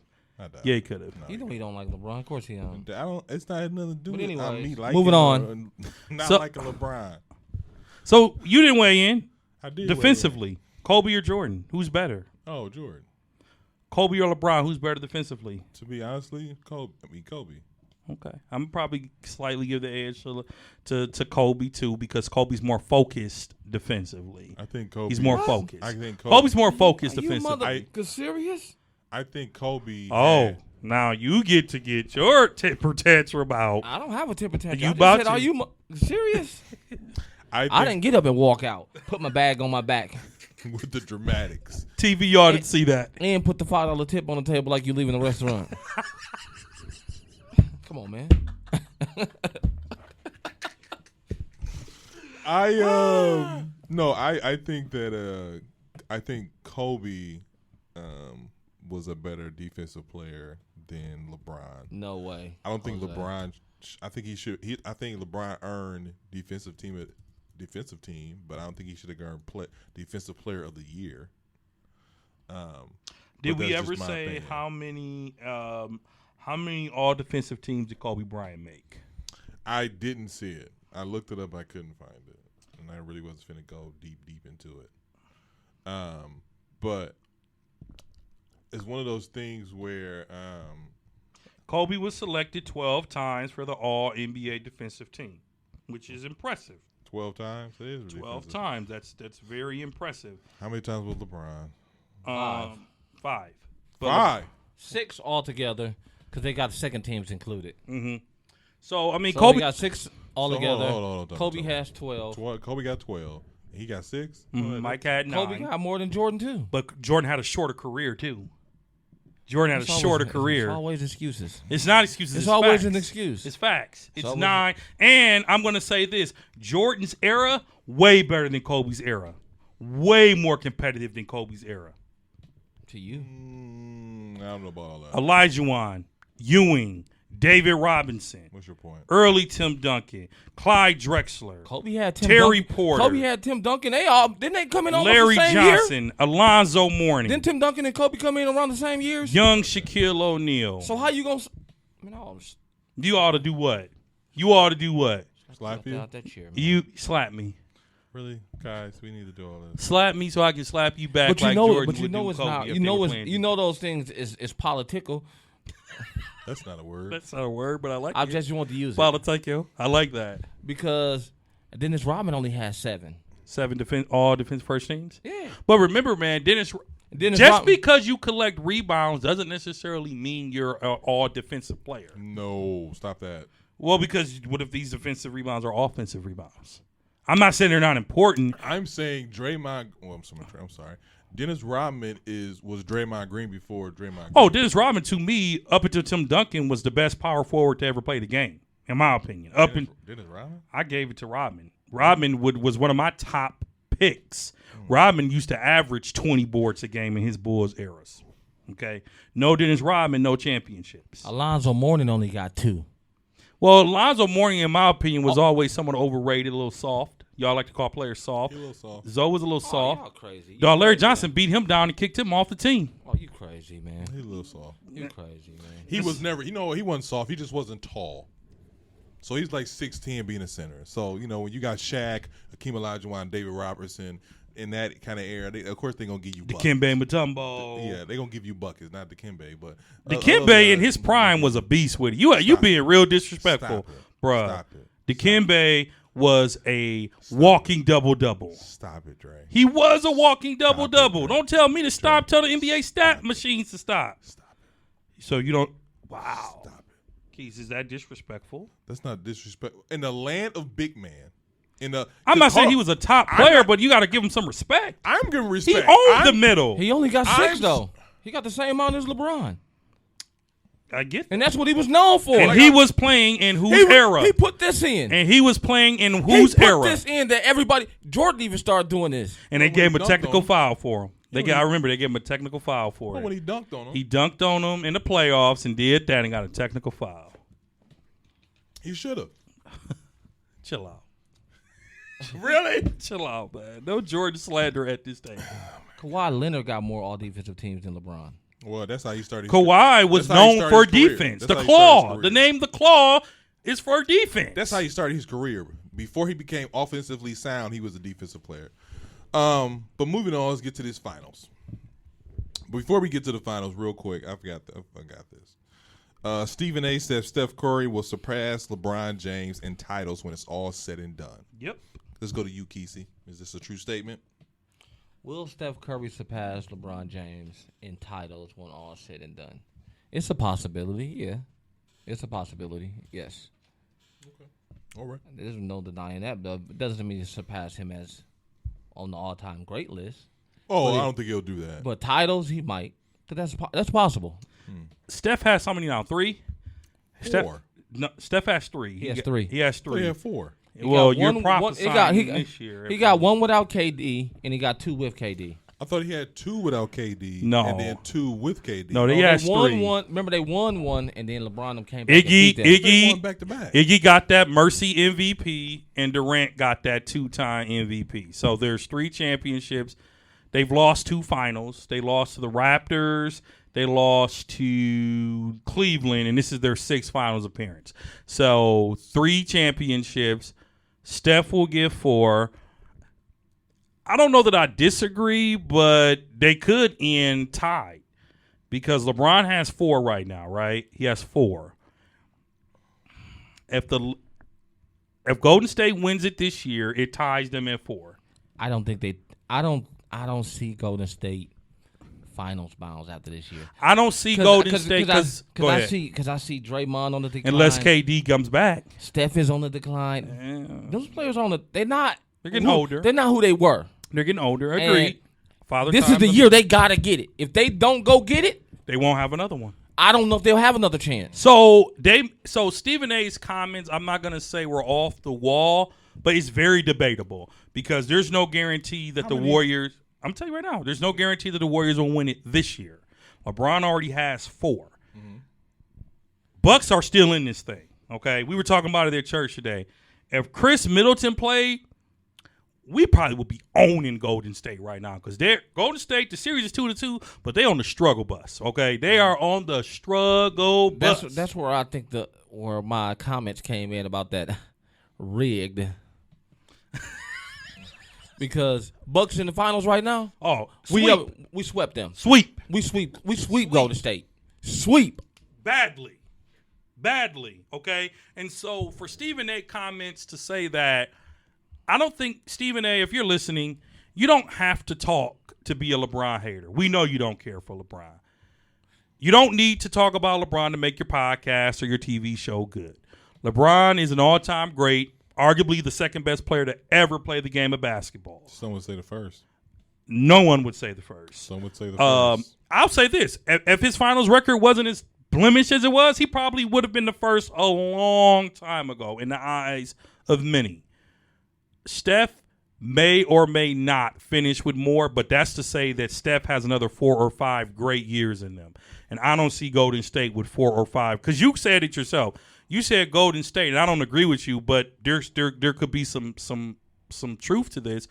Yeah, he could have. You know he don't like LeBron. Of course he don't. I don't. It's not nothing to do But with anyways, me liking moving on. Not So- liking LeBron. So you didn't weigh in I did defensively. Kobe or Jordan? Who's better? Oh, Jordan. Kobe or LeBron? Who's better defensively? To be honestly, Kobe. Okay, I'm probably slightly give the edge to Kobe too because Kobe's more focused defensively. I think Kobe. He's more focused. I think Kobe's more focused Are you defensively. serious? I think Kobe. Oh, now you get to get your temper tantrum out. I don't have a temper tantrum. You I just about said, to. are you serious? I didn't get up and walk out. Put my bag on my back. with the dramatics. TV, y'all didn't see that. And put the $5 tip on the table like you leaving the restaurant. Come on, man. I think that I think Kobe was a better defensive player than LeBron. No way. I don't think Jose. LeBron. I think he should. I think LeBron earned defensive team, but I don't think he should have earned defensive player of the year. Did but we that's ever just my say opinion. how many all defensive teams did Kobe Bryant make? I didn't see it. I looked it up. I couldn't find it, and I really wasn't finna go deep into it. But it's one of those things where Kobe was selected 12 times for the All NBA defensive team, which is impressive. 12 times. It is 12 times. That's very impressive. How many times was LeBron? Five. 5. 6 altogether because they got second teams included. So I mean, So Kobe we got 6 altogether. Hold on, Kobe has 12. Kobe got 12. He got 6. Mike had 9. Kobe got more than Jordan too. But Jordan had a shorter career too. Jordan had a shorter career. It's always excuses. It's not excuses. It's It's always facts. an excuse. It's facts. It's always 9. And I'm going to say this. Jordan's era, way better than Kobe's era. Way more competitive than Kobe's era. To you. I don't know about all that. Olajuwon, Ewing, David Robinson, What's your point? early Tim Duncan, Clyde Drexler, Kobe had Tim Terry Duncan. Porter. Kobe had Tim Duncan. Didn't they come in almost Larry the same Johnson, year? Alonzo Mourning, Didn't Tim Duncan and Kobe come in around the same years? young Shaquille O'Neal. So how you gonna? I mean, You ought to do what? You ought to do what? Slap you? out that chair, man. You slap me. Really? Guys, we need to do all this. Slap me so I can slap you back But you like know, Jordan but you would know do it's Kobe not. if You they know were it's. playing You know those things is political. That's not a word. That's not a word, but I like I it. just want to use it Politico. I like that. because Dennis Rodman only has 7. 7 all defense first teams. Yeah. But remember, man, Dennis Dennis just Rodman- because you collect rebounds doesn't necessarily mean you're an all defensive player. No, stop that. Well, because what if these defensive rebounds are offensive rebounds? I'm not saying they're not important. I'm saying Draymond. Well, I'm sorry. Dennis Rodman was Draymond Green before Draymond Green. Oh, Dennis Rodman, to me, up until Tim Duncan, was the best power forward to ever play the game, in my opinion. Dennis Rodman? I gave it to Rodman. Rodman was one of my top picks. Rodman used to average 20 boards a game in his Bulls eras. Okay? No Dennis Rodman, no championships. Alonzo Mourning only got 2. Well, Alonzo Mourning, in my opinion, was always somewhat overrated, a little soft. y'all like to call players soft. He a little soft. Zoe was a little Oh, soft. y'all crazy. Dog, Larry crazy, Johnson beat him down and kicked him off the team. Oh, you crazy, man. He a little soft. You crazy, man. He was never. He wasn't soft. He just wasn't tall. So he's like 6'10", being a center. So when you got Shaq, Akeem Olajuwon, David Robertson in that kind of era, of course they're gonna give you buckets. Dikembe Mutombo. Yeah, they're gonna give you buckets, not Dikembe, but Dikembe in his prime was a beast with it. You being real disrespectful, bruh. Stop it. Dikembe was a walking double-double. Stop it, Dre. He was a walking double-double. Dre. Don't tell me to stop. Tell the NBA stat machines to stop. Stop it. So you don't. Wow. Stop it. Keys, is that disrespectful? That's not disrespectful. In the land of big man, I'm not saying he was a top player, but you got to give him some respect. I'm giving He respect. owned the middle. He only got 6 though. He got the same amount as LeBron, I get that. and that's what he was known for. And he was playing in whose era? He put this in. And he was playing in whose he put era? this in that everybody. Jordan even started doing this. And they gave him a dunked technical on him. foul for him. I remember they gave him a technical foul for when it. he dunked on him. He dunked on him in the playoffs and did that and got a technical foul. He should have. Chill out. Really? Chill out, man. No Jordan slander at this time. Kawhi Leonard got more all defensive teams than LeBron. Well, that's how he started. Kawhi was That's how he known started for his career. defense. That's The how he started his claw. career. The name The Claw is for defense. That's how he started his career. Before he became offensively sound, he was a defensive player. But moving on, let's get to this finals. Before we get to the finals, real quick, I forgot this. Stephen A. said Steph Curry will surpass LeBron James in titles when it's all said and done. Yep. Let's go to you, Kesey. Is this a true statement? Will Steph Curry surpass LeBron James in titles when all said and done? It's a possibility, yeah. It's a possibility, yes. Okay. All right. There's no denying that, but it doesn't mean to surpass him as on the all-time great list. Oh, I don't think he'll do that. But titles, he might. But that's possible. Steph has how many now? 3? 4. Steph has 3. He has 3. He has 3. He had 4. Well, got you're one- prophesying this year. He got 1 without KD, and he got 2 with KD. I thought he had 2 without KD. No. And then 2 with KD. No, he They has won 3. one. Remember, they won 1, and then LeBron them came back and Iggy, beat them. They won Iggy, back to back. Iggy got that Mercy MVP, and Durant got that 2-time MVP. So there's 3 championships. They've lost 2 finals. They lost to the Raptors. They lost to Cleveland, and this is their 6th finals appearance. So 3 championships. Steph will get 4. I don't know that I disagree, but they could end tied because LeBron has 4 right now, right? He has 4. If Golden State wins it this year, it ties them at 4. I don't think they. I don't see Golden State finals bounds after this year. I don't see Golden State because I see Draymond on the decline. unless KD comes back. Steph is on the decline. Those players they're getting older. They're not who they were. They're getting older. Agreed. Father This time is the year they gotta get it. If they don't go get it, they won't have another one. I don't know if they'll have another chance. So Stephen A's comments, I'm not gonna say were off the wall, but it's very debatable because there's no guarantee that the Warriors. I'm telling you right now, there's no guarantee that the Warriors will win it this year. LeBron already has 4. Bucks are still in this thing. Okay, we were talking about it at church today. If Chris Middleton played, we probably would be owning Golden State right now because they're Golden State. The series is 2-2, but they on the struggle bus. Okay, they are on the struggle bus. That's where I think where my comments came in about that rigged. Because Bucks in the finals right now. Oh, we sweep. swept them. Sweep. We sweep Golden State. Sweep. Badly. Okay, and so for Stephen A. comments to say that, I don't think Stephen A. If you're listening, you don't have to talk to be a LeBron hater. We know you don't care for LeBron. You don't need to talk about LeBron to make your podcast or your TV show good. LeBron is an all-time great, arguably the second best player to ever play the game of basketball. Some would say the first. No one would say the first. Some would say the first. I'll say this. If his finals record wasn't as blemished as it was, he probably would have been the first a long time ago in the eyes of many. Steph may or may not finish with more, but that's to say that Steph has another 4 or 5 great years in them. And I don't see Golden State with 4 or 5 because you said it yourself. You said Golden State, and I don't agree with you, but there could be some some truth to this.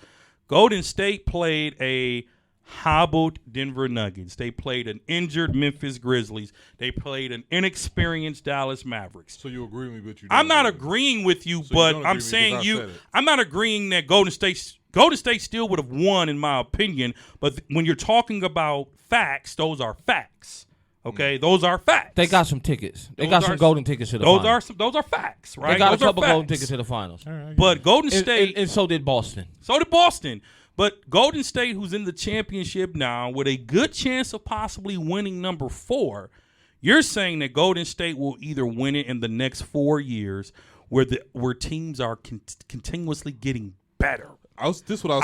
Golden State played a hobbled Denver Nuggets. They played an injured Memphis Grizzlies. They played an inexperienced Dallas Mavericks. So you agree with me, but you I'm not agree with me. agreeing with you, So but you don't I'm agree with me saying because I said it. I'm not agreeing that Golden State still would have won, in my opinion. But when you're talking about facts, those are facts. Okay, those are facts. They got some tickets. They Those got are some golden tickets to the those finals. those are facts, right? They got those a couple are golden facts. tickets to the finals. But Golden And, State, and so did Boston. so did Boston. But Golden State, who's in the championship now, with a good chance of possibly winning number 4, you're saying that Golden State will either win it in the next 4 years, where teams are continuously getting better. I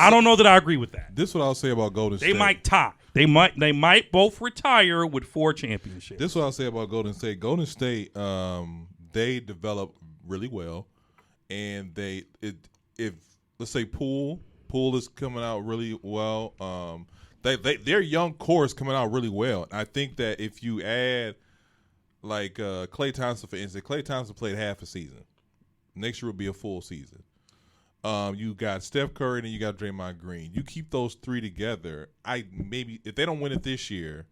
don't know that I agree with that. This is what I'll say about Golden State. They might tie. They might both retire with 4 championships. This is what I'll say about Golden State. Golden State, they develop really well, and if let's say Poole is coming out really well. Their young core is coming out really well. I think that if you add like Klay Thompson, for instance, Klay Thompson played half a season. Next year will be a full season. You got Steph Curry and you got Draymond Green. You keep those 3 together. Maybe if they don't win it this year,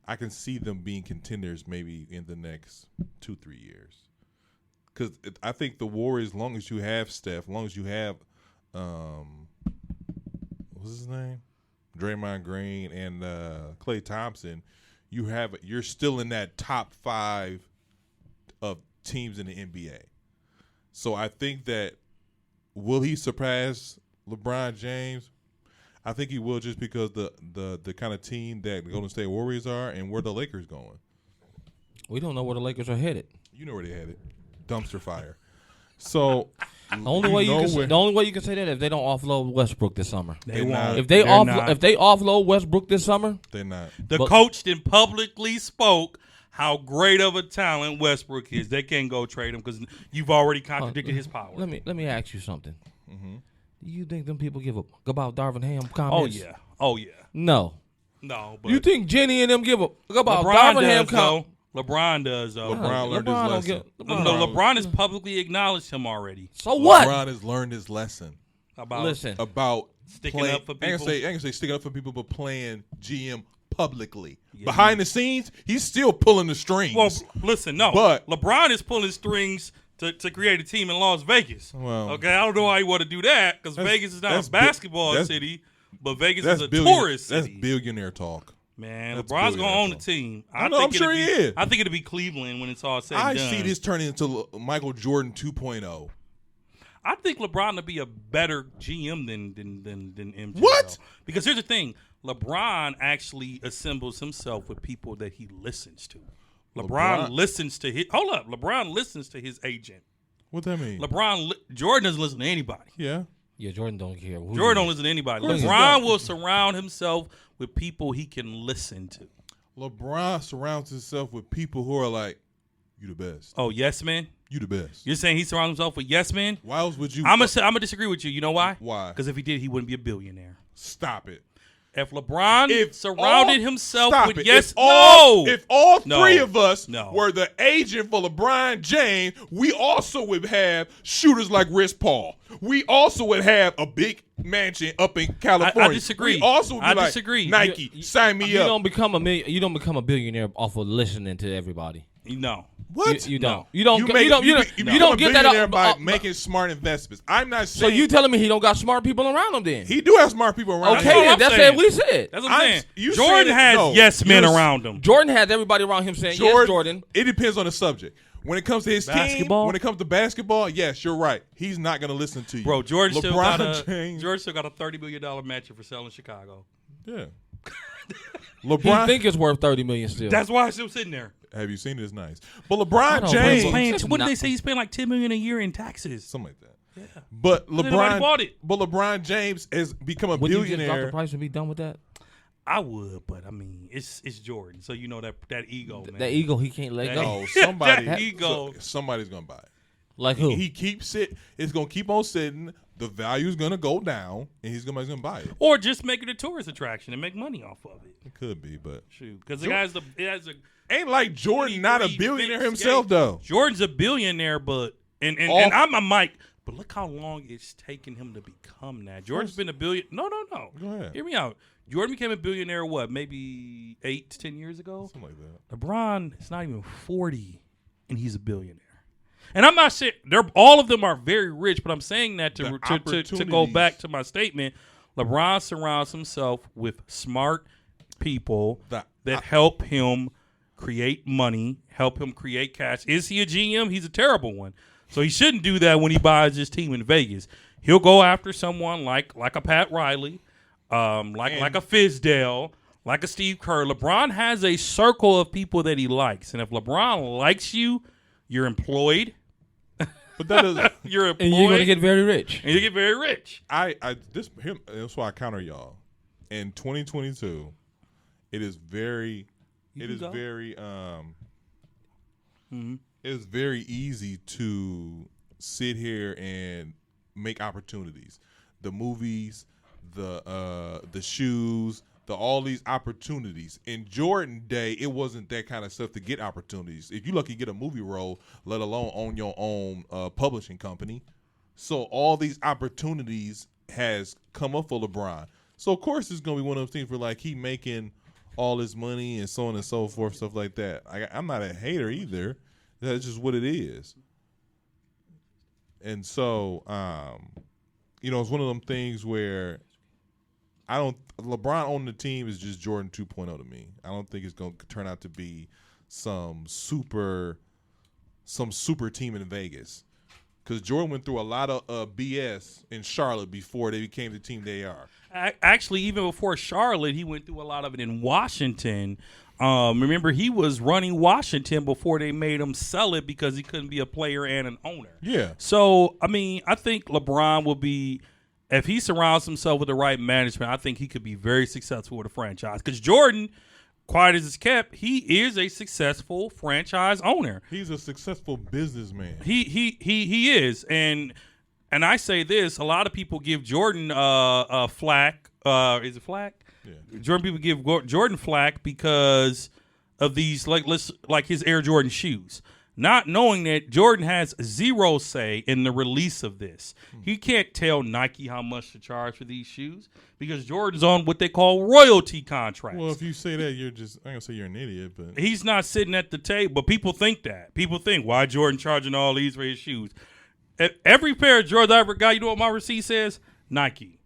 I can see them being contenders maybe in the next 2-3 years. Because I think the Warriors, as long as you have Steph, as long as you have what's his name, Draymond Green and Klay Thompson, you're still in that top 5 of teams in the NBA. So I think that. Will he surpass LeBron James? I think he will, just because the kind of team that the Golden State Warriors are and where the Lakers going. We don't know where the Lakers are headed. You know where they headed. Dumpster fire. So The only way you can say that is if they don't offload Westbrook this summer. They won't. If they offload Westbrook this summer, they're not. The coach then publicly spoke how great of a talent Westbrook is. They can't go trade him because you've already contradicted his power. Let me ask you something. Mm-hmm. Do you think them people give a about Darvin Ham comments? Oh yeah. No. But You think Jenny and them give a about LeBron Darvin Ham does, comments? though. LeBron does, though. LeBron learned his lesson. LeBron has publicly acknowledged him already. So what? LeBron has learned his lesson About sticking up for people. I can say sticking up for people, but playing GM publicly. Yeah. Behind the scenes, he's still pulling the strings. Well, listen, no. But LeBron is pulling strings to create a team in Las Vegas. Well, okay, I don't know why you want to do that because Vegas is not a basketball city, but Vegas is a tourist city. That's billionaire talk. Man, LeBron's going to own the team. I'm sure he is. I think it'll be Cleveland when it's all said and done. I see this turning into Michael Jordan 2.0. I think LeBron will be a better GM than MJ. What? Though. Because here's the thing. LeBron actually assembles himself with people that he listens to. LeBron listens to his – hold up. LeBron listens to his agent. What that mean? Jordan doesn't listen to anybody. Yeah. Yeah, Jordan don't care. Jordan don't listen to anybody. LeBron will surround himself with people he can listen to. LeBron surrounds himself with people who are like, you the best. Oh, yes, man? You the best. You're saying he surrounds himself with yes men? Why else would you? I'm gonna disagree with you. You know why? Why? Because if he did, he wouldn't be a billionaire. Stop it. If LeBron surrounded himself with If all three of us were the agent for LeBron James, we also would have shooters like Chris Paul. We also would have a big mansion up in California. I disagree. We also would be like, disagree. Nike, sign me up. You don't become a billionaire off of listening to everybody. No. What? You don't. No. You don't get that out by making smart investments. I'm not saying. So you telling me he don't got smart people around him? Then he do have smart people around him. Okay, that's what we said. That's what I'm saying. Jordan has yes men around him. Jordan has everybody around him saying yes. Jordan. It depends on the subject. When it comes to his team, when it comes to basketball, yes, you're right. He's not going to listen to you. Bro, Jordan still got a $30 million match for selling Chicago. Yeah. LeBron, he think it's worth $30 million still. That's why it's still sitting there. Have you seen it? It's nice. But LeBron James, what did they say? He's paying like $10 million a year in taxes, something like that. Yeah. But LeBron James has become a billionaire. Would you just drop the price and be done with that? I would, but I mean, it's Jordan, so you know that ego, man. That ego, he can't let go. No, somebody's gonna buy it. Like who? He keeps it. It's gonna keep on sitting. The value's gonna go down, and somebody's gonna buy it. Or just make it a tourist attraction and make money off of it. It could be, but shoot, because it has a. Ain't like Jordan not a billionaire himself though. Jordan's a billionaire, but and I'm a Mike. But look how long it's taken him to become that. Jordan's been a billion. No. Go ahead. Hear me out. Jordan became a billionaire, what, maybe 8 to 10 years ago? Something like that. LeBron is not even 40, and he's a billionaire. And I'm not saying all of them are very rich, but I'm saying that to go back to my statement. LeBron surrounds himself with smart people that help him create money, help him create cash. Is he a GM? He's a terrible one. So he shouldn't do that when he buys his team in Vegas. He'll go after someone like a Pat Riley, like a Fizdale, like a Steve Kerr. LeBron has a circle of people that he likes. And if LeBron likes you, you're employed. But that is you're employed. And you're going to get very rich. And you get very rich. That's why I counter y'all. In 2022, it is very easy to sit here and make opportunities. The movies, the shoes, all these opportunities. In Jordan day, it wasn't that kind of stuff to get opportunities. If you lucky get a movie role, let alone own your own publishing company. So all these opportunities has come up for LeBron. So of course it's gonna be one of those things where like he making all this money and so on and so forth, stuff like that. I'm not a hater either. That's just what it is. And so, it's one of them things where LeBron on the team is just Jordan 2.0 to me. I don't think it's going to turn out to be some super team in Vegas. Because Jordan went through a lot of BS in Charlotte before they became the team they are. Actually, even before Charlotte, he went through a lot of it in Washington. Remember, he was running Washington before they made him sell it because he couldn't be a player and an owner. Yeah. So, I think LeBron will be, if he surrounds himself with the right management, I think he could be very successful with a franchise. Because Jordan, quiet as it's kept, he is a successful franchise owner. He's a successful businessman. He is. And I say this, a lot of people give Jordan flack. Is it flack? Yeah. People give Jordan flack because of these like his Air Jordan shoes, not knowing that Jordan has zero say in the release of this. He can't tell Nike how much to charge for these shoes because Jordan's on what they call royalty contracts. Well, if you say that, I'm gonna say you're an idiot, but he's not sitting at the table. But people think that. People think, why Jordan charging all these for his shoes? Every pair of Jordans I ever got, you know what my receipt says? Nike.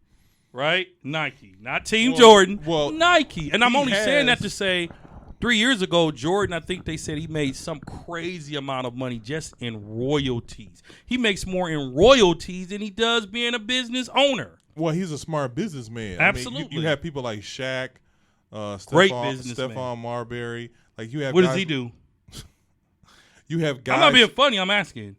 Right? Nike. Not Team Jordan. Well, Nike. And I'm only saying that to say 3 years ago, Jordan, I think they said he made some crazy amount of money just in royalties. He makes more in royalties than he does being a business owner. Well, he's a smart businessman. Absolutely. I mean, you have people like Shaq, great businessman. Stephon Marbury. Like you have. What does he do? You have guys. I'm not being funny. I'm asking.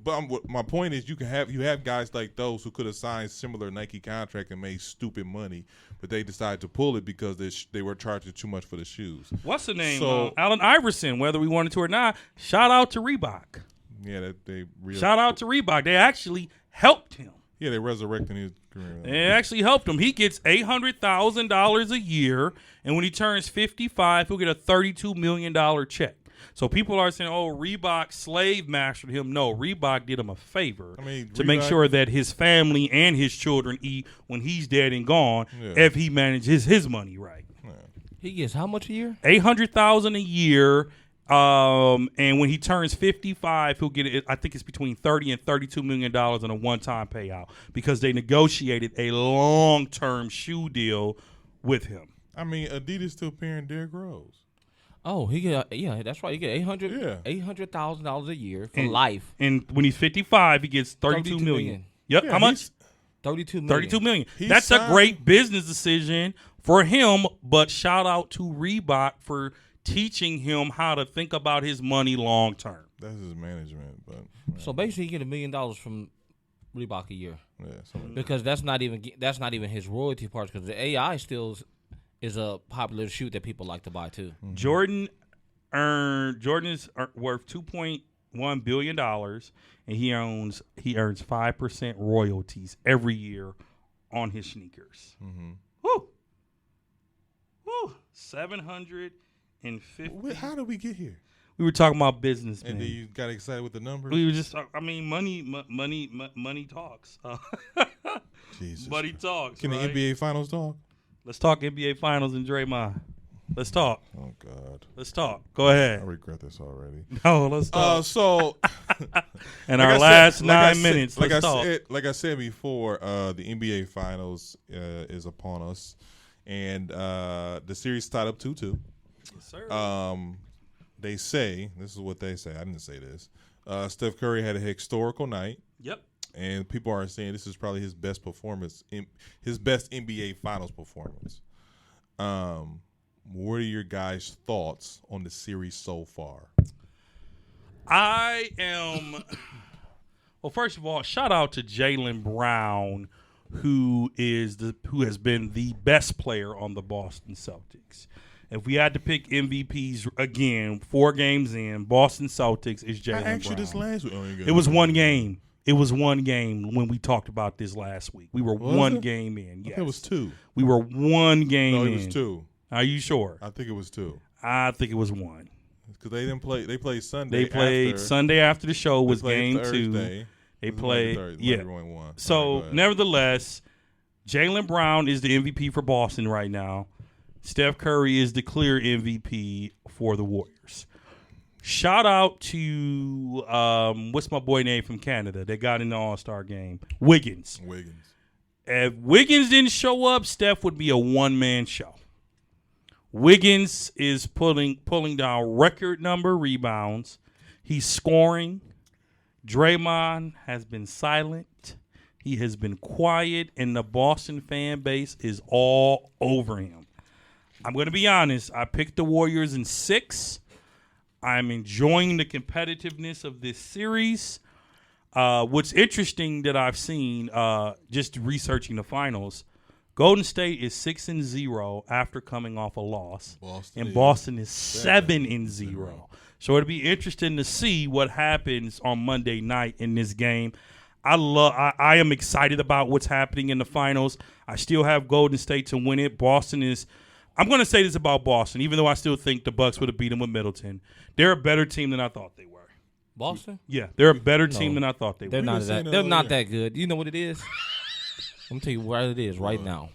My point is, you have guys like those who could have signed similar Nike contract and made stupid money, but they decided to pull it because they were charging too much for the shoes. What's the name? Allen Iverson. Whether we wanted to or not, shout out to Reebok. Yeah, shout out to Reebok. They actually helped him. Yeah, they resurrected his career. They actually helped him. He gets $800,000 a year, and when he turns 55, he'll get a $32 million check. So people are saying, oh, Reebok slave mastered him. No, Reebok did him a favor to make sure that his family and his children eat when he's dead and gone if he manages his money right. Yeah. He gets how much a year? $800,000 a year. And when he turns 55, he'll get, I think it's between $30 and $32 million on a one-time payout because they negotiated a long-term shoe deal with him. I mean, Adidas still paying Derrick Rose. Oh, he get that's right. He get $800,000 a year for life. And when he's 55, he gets $32 million. Yep. Yeah, how much? $32 million. $32 million. That's a great business decision for him. But shout out to Reebok for teaching him how to think about his money long term. That's his management, but so basically, he get $1 million from Reebok a year. Yeah, because that's not even his royalty parts. Because the AI still is a popular shoe that people like to buy too. Mm-hmm. Jordan is worth $2.1 billion, and he earns 5% royalties every year on his sneakers. Mm-hmm. Woo! 750. How did we get here? We were talking about business, And man. then you got excited with the numbers? We were just, I mean, money talks. Jesus. Money talks. Can right? the NBA Finals talk? Let's talk NBA Finals and Draymond. Let's talk. Oh, God. Let's talk. Go I ahead. regret this already. No, let's talk. So, And like our I last said- like I 9 said- minutes, like let's I talk. said, like I said before, the NBA Finals is upon us, and the series tied up 2-2. Yes, sir. They say, this is what they say. I didn't say this. Steph Curry had a historical night, Yep. and people are saying this is probably his best performance, his best NBA Finals performance. What are your guys' thoughts on the series so far? I am. Well, first of all, shout out to Jaylen Brown, who has been the best player on the Boston Celtics. If we had to pick MVPs again, 4 games in, Boston Celtics is Jaylen Brown. I asked you this last week. It was one game. It was one game when we talked about this last week. We were one game in. Yes. It was 2. We were one game in. No, it was 2. Are you sure? I think it was 2. I think it was 1. Because they didn't play. They played Sunday. They played after. Sunday after the show was They played game 2. Thursday. They It was played, Thursday. yeah. Everyone won. So, All right, go ahead. nevertheless, Jaylen Brown is the MVP for Boston right now. Steph Curry is the clear MVP for the Warriors. Shout out to what's my boy name from Canada? They got in the All-Star game. Wiggins. If Wiggins didn't show up, Steph would be a one-man show. Wiggins is pulling down record number rebounds. He's scoring. Draymond has been silent. He has been quiet, and the Boston fan base is all over him. I'm going to be honest. I picked the Warriors in 6. I'm enjoying the competitiveness of this series. What's interesting that I've seen, just researching the finals, Golden State is 6-0 after coming off a loss, and Boston is 7-0. So it'll be interesting to see what happens on Monday night in this game. I am excited about what's happening in the finals. I still have Golden State to win it. Boston is. I'm going to say this about Boston, even though I still think the Bucks would have beat them with Middleton. They're a better team than I thought they were. Boston? Yeah, they're a better team than I thought they They're were. not that. They're not that good. You know what it is? Let me tell you what it is right now.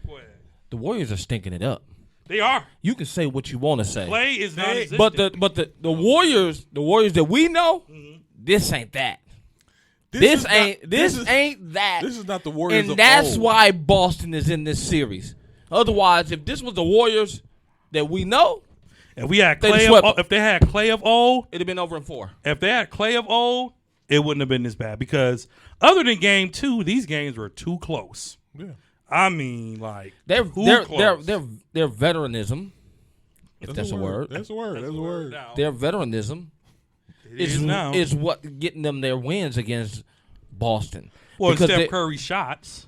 Go ahead. The Warriors are stinking it up. They are. You can say what you want to say. Clay is non-existent. But the Warriors that we know, this ain't that. This ain't that. This is not the Warriors, and that's why Boston is in this series. Otherwise, if this was the Warriors that we know, if we had They'd Clay, swept if they had Clay of old, it'd have been over in 4. if they had Clay of old, it wouldn't have been this bad. Because other than game 2, these games were too close. Yeah. I mean, like Their close. veteranism, if that's a word. That's a word. That's a word. Now. Their veteranism is what getting them their wins against Boston. Well, Because Steph Curry shots.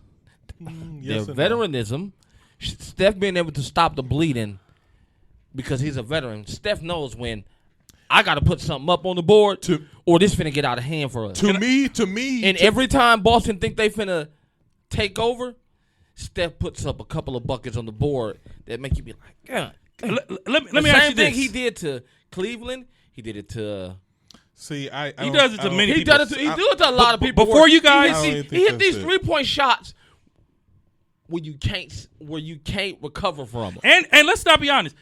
Their veteranism, Steph being able to stop the bleeding because he's a veteran. Steph knows when I got to put something up on the board or this finna get out of hand for us. To me. And every time Boston think they finna take over, Steph puts up a couple of buckets on the board that make you be like, God. Let me ask you this. Same thing he did to Cleveland. He did it to. See, he does it to many He people. does it. He do it to a lot of people. Before you guys, I don't he hit think these that's it. 3-point shots where you can't recover from them. and let's not be honest.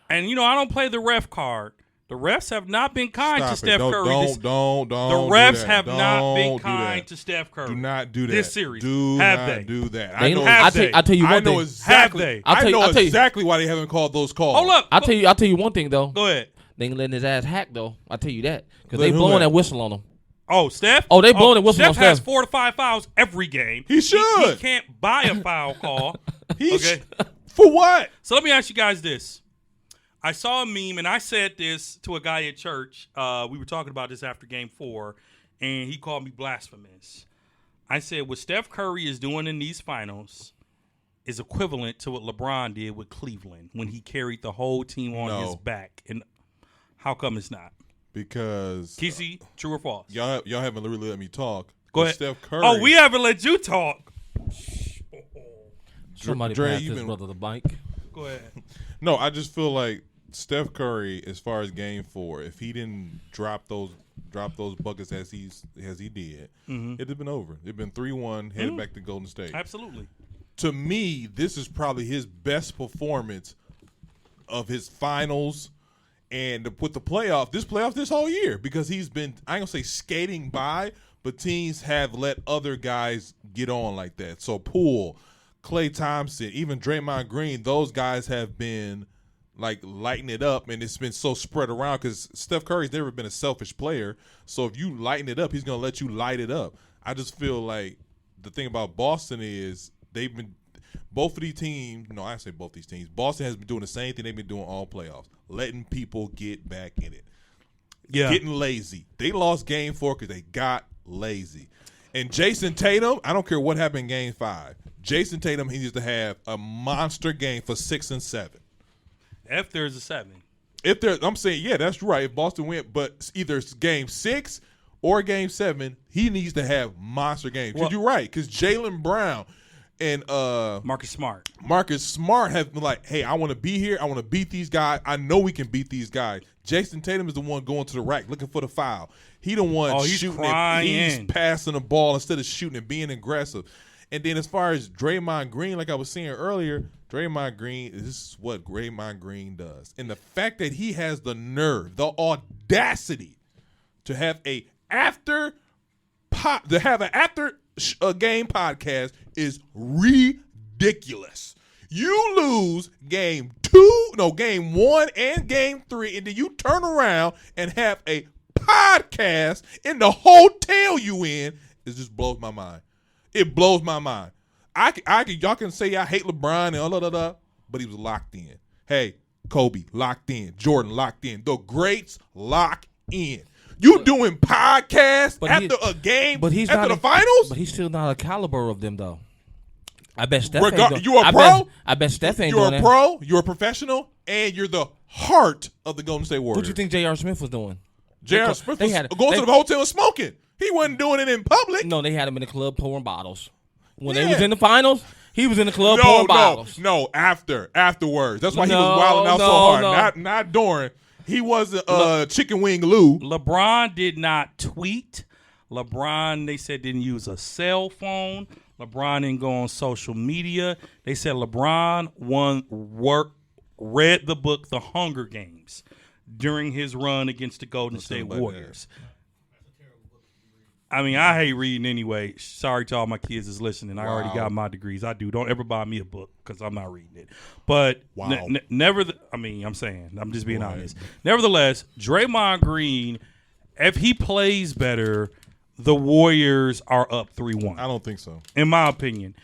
And I don't play the ref card. The refs have not been kind to Steph Curry. Don't. The refs have not been do kind that. to Steph Curry. Do not do that. This series. Do Have not they? do that. They- I I'll tell you one know thing. exactly. Have they? I know I'll tell you. exactly why they haven't called those calls. Hold up. I'll tell you one thing though. Go ahead. They ain't letting his ass hack though. I'll tell you that because Let they who blowing hack? that whistle on him. Oh, Steph? Oh, they blowing the whistle Steph on has Steph. 4 to 5 fouls every game. He should. He can't buy a foul call. Okay. For what? So let me ask you guys this. I saw a meme, and I said this to a guy at church. We were talking about this after Game 4, and he called me blasphemous. I said, what Steph Curry is doing in these finals is equivalent to what LeBron did with Cleveland when he carried the whole team on his back. And how come it's not? Because Kesey, true or false? y'all haven't really let me talk. Go ahead. Steph Curry. Oh, we haven't let you talk. Somebody Dre, passed you've his been- brother the bike. Go ahead. No, I just feel like Steph Curry, as far as Game 4, if he didn't drop those buckets as he did, it'd have been over. It'd been 3-1, headed back to Golden State. Absolutely. To me, this is probably his best performance of his finals and with the playoff this whole year, because he's been, I ain't gonna say skating by, but teams have let other guys get on like that. So Poole, Klay Thompson, even Draymond Green, those guys have been like lighting it up, and it's been so spread around because Steph Curry's never been a selfish player. So if you lighten it up, he's gonna let you light it up. I just feel like the thing about Boston is they've been both of these teams. No, I say both these teams. Boston has been doing the same thing they've been doing all playoffs, letting people get back in it. Yeah, getting lazy. They lost Game 4 because they got lazy. And Jason Tatum, I don't care what happened in Game 5. Jason Tatum, he needs to have a monster game for 6 and 7. If there's a 7. I'm saying, yeah, that's right. If Boston win, but either it's Game 6 or Game 7, he needs to have monster games. Because you're right. Because Jaylen Brown and Marcus Smart have been like, hey, I want to be here. I want to beat these guys. I know we can beat these guys. Jason Tatum is the one going to the rack looking for the foul. He the one shooting it. He's passing the ball instead of shooting and being aggressive. And then as far as Draymond Green, like I was saying earlier, Draymond Green, this is what Draymond Green does. And the fact that he has the nerve, the audacity to have a after game podcast is ridiculous. You lose game 1 and game 3, and then you turn around and have a podcast in the hotel you in. It just blows my mind. It blows my mind. Y'all can say I hate LeBron and all that, but he was locked in. Hey, Kobe locked in. Jordan locked in. The greats lock in. You doing podcasts after a game, after the finals? But he's still not a caliber of them, though. I bet Steph You're a pro? I bet Steph ain't doing that. You're a pro, you're a professional, and you're the heart of the Golden State Warriors. What do you think J.R. Smith was doing? J.R. Smith was going to the hotel and smoking. He wasn't doing it in public. No, they had him in the club pouring bottles. When they was in the finals, he was in the club pouring bottles. No, afterwards. That's why he was wilding out so hard. Not during. He wasn't Chicken Wing Lou. LeBron did not tweet. LeBron, they said, didn't use a cell phone. LeBron didn't go on social media. They said LeBron read the book The Hunger Games during his run against the Golden State Warriors. I mean, I hate reading anyway. Sorry to all my kids that's listening. I already got my degrees. I do. Don't ever buy me a book because I'm not reading it. But I'm saying, I'm just being honest. Nevertheless, Draymond Green, if he plays better, the Warriors are up 3-1. I don't think so. In my opinion.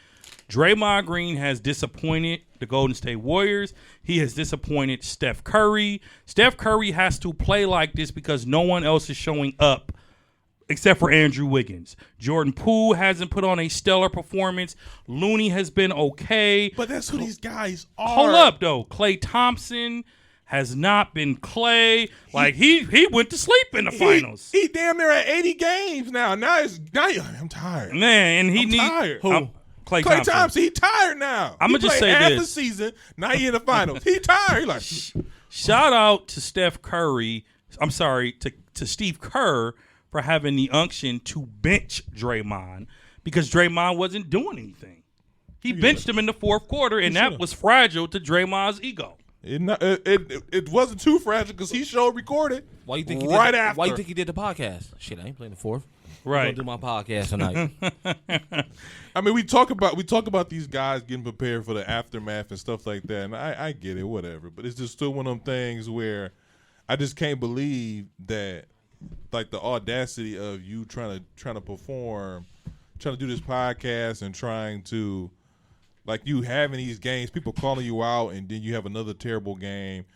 Draymond Green has disappointed the Golden State Warriors. He has disappointed Steph Curry. Steph Curry has to play like this because no one else is showing up except for Andrew Wiggins. Jordan Poole hasn't put on a stellar performance. Looney has been okay. But that's who these guys are. Hold up, though. Klay Thompson has not been Klay. He went to sleep in the finals. He damn near at 80 games now. I'm tired. Man, and tired. Who? Klay Thompson. He tired now. I'm going to just say half this. the season, now he in the finals. He tired. Shout out to Steph Curry. I'm sorry, to Steve Kerr for having the unction to bench Draymond because Draymond wasn't doing anything. He benched him in the fourth quarter, and that was fragile to Draymond's ego. It wasn't too fragile because he showed recorded. Why you think he after? Why you think he did the podcast? Shit, I ain't playing the fourth. Right. I'm gonna do my podcast tonight. I mean, we talk about these guys getting prepared for the aftermath and stuff like that, and I get it, whatever. But it's just still one of them things where I just can't believe that, like, the audacity of you trying to perform, trying to do this podcast and trying to, like, you having these games, people calling you out, and then you have another terrible game.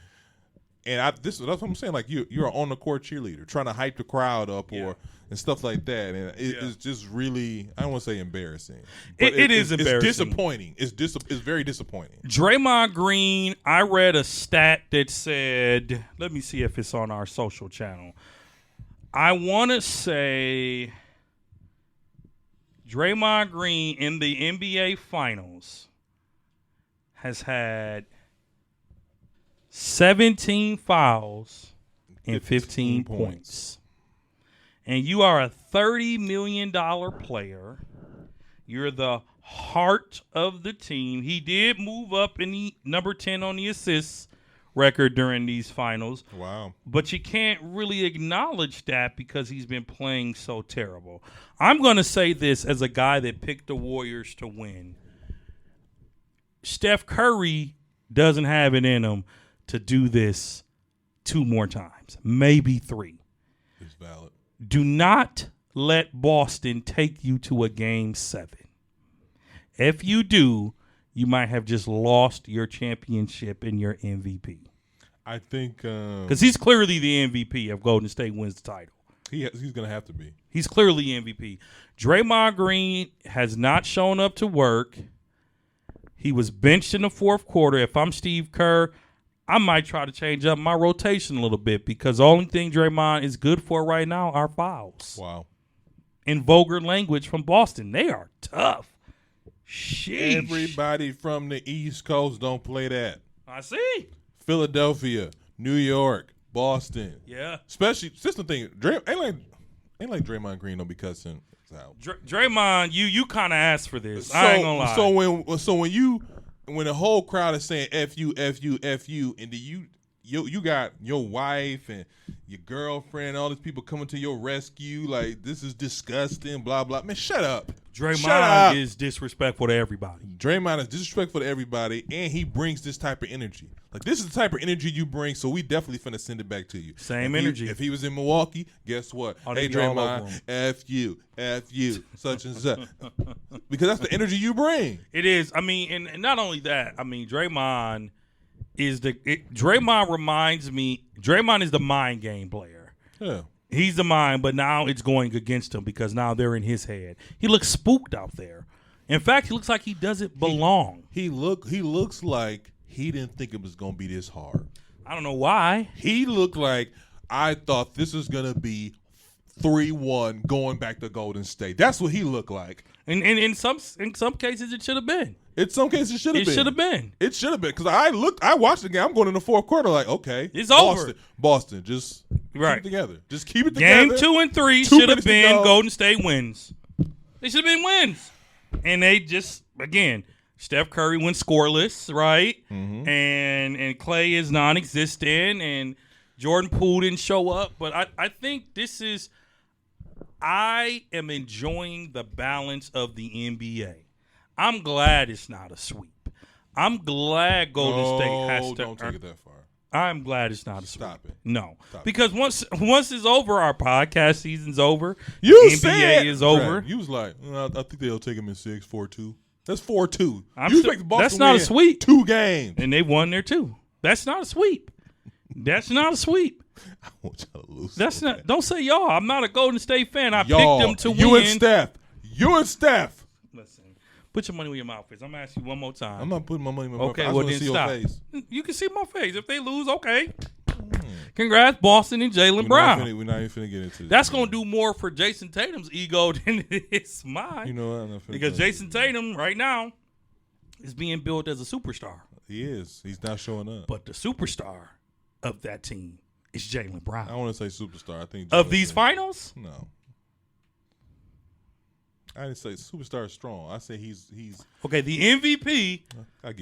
And that's what I'm saying. Like, you're an on the court cheerleader trying to hype the crowd up and stuff like that. And it's just really, I don't want to say embarrassing. But it is embarrassing. It's disappointing. It's very disappointing. Draymond Green, I read a stat that said, let me see if it's on our social channel. I want to say Draymond Green in the NBA Finals has had 17 fouls and 15 points. And you are a $30 million player. You're the heart of the team. He did move up in the number 10 on the assists record during these finals. Wow. But you can't really acknowledge that because he's been playing so terrible. I'm going to say this as a guy that picked the Warriors to win. Steph Curry doesn't have it in him to do this 2 more times, maybe 3. It's valid. Do not let Boston take you to a game 7. If you do, you might have just lost your championship and your MVP. I think because he's clearly the MVP if Golden State wins the title. he's going to have to be. He's clearly MVP. Draymond Green has not shown up to work. He was benched in the fourth quarter. If I'm Steve Kerr, I might try to change up my rotation a little bit because the only thing Draymond is good for right now are fouls. Wow. In vulgar language from Boston, they are tough. Sheesh. Everybody from the East Coast don't play that. I see. Philadelphia, New York, Boston. Yeah. Especially, this the thing. Ain't like Draymond Green don't be cussing out. Draymond, you kind of asked for this. I ain't gonna lie. So when the whole crowd is saying F you, F you, F you, and then you got your wife and your girlfriend, all these people coming to your rescue, like this is disgusting, blah blah. Man, shut up. Draymond is disrespectful to everybody. Draymond is disrespectful to everybody, and he brings this type of energy. Like, this is the type of energy you bring, so we definitely finna send it back to you. Same energy. If he was in Milwaukee, guess what? Hey, Draymond, F you, such and such. Because that's the energy you bring. It is. I mean, and not only that, I mean, Draymond is Draymond reminds me, Draymond is the mind game player. Yeah. He's the mind, but now it's going against him because now they're in his head. He looks spooked out there. In fact, he looks like he doesn't belong. He looks like he didn't think it was going to be this hard. I don't know why. He looked like, I thought this was going to be 3-1 going back to Golden State. That's what he looked like. And in some cases, it should have been. In some cases, it should have been. It should have been. It should have been. Because I watched the game. I'm going in the fourth quarter like, okay. It's over. Boston, just keep it together. Just keep it together. together. Game 2 and 3 should have been Golden State wins. They should have been wins. And they just, again, Steph Curry went scoreless, right? Mm-hmm. And Clay is non-existent. And Jordan Poole didn't show up. But I think this is, I am enjoying the balance of the NBA. I'm glad it's not a sweep. I'm glad Golden State has to. Don't take it that far. I'm glad it's not a sweep. Stop it. No, Stop because once it's over, our podcast season's over. You NBA is over. You was like, I think they'll take them in 6, 4-2. That's 4-2. That's not a sweep. 2 games, and they won there too. That's not a sweep. That's not a sweep. I want y'all to lose. That's not. Don't say y'all. I'm not a Golden State fan. I y'all, picked them to you win. You and Steph. Listen. Put your money where your mouth is. I'm going to ask you one more time. I'm not putting my money in my mouth. Okay, I well just then want to stop. see your face. You can see my face. If they lose, okay. Congrats, Boston and Jaylen Brown. We're not even finna get into this. That's going to do more for Jason Tatum's ego than it is mine. You know what? I'm not finna because Jason Tatum right now is being built as a superstar. He is. He's not showing up. But the superstar of that team is Jaylen Brown. I want to say superstar. I think of these finals? No. I didn't say superstar is strong. I say he's okay. The MVP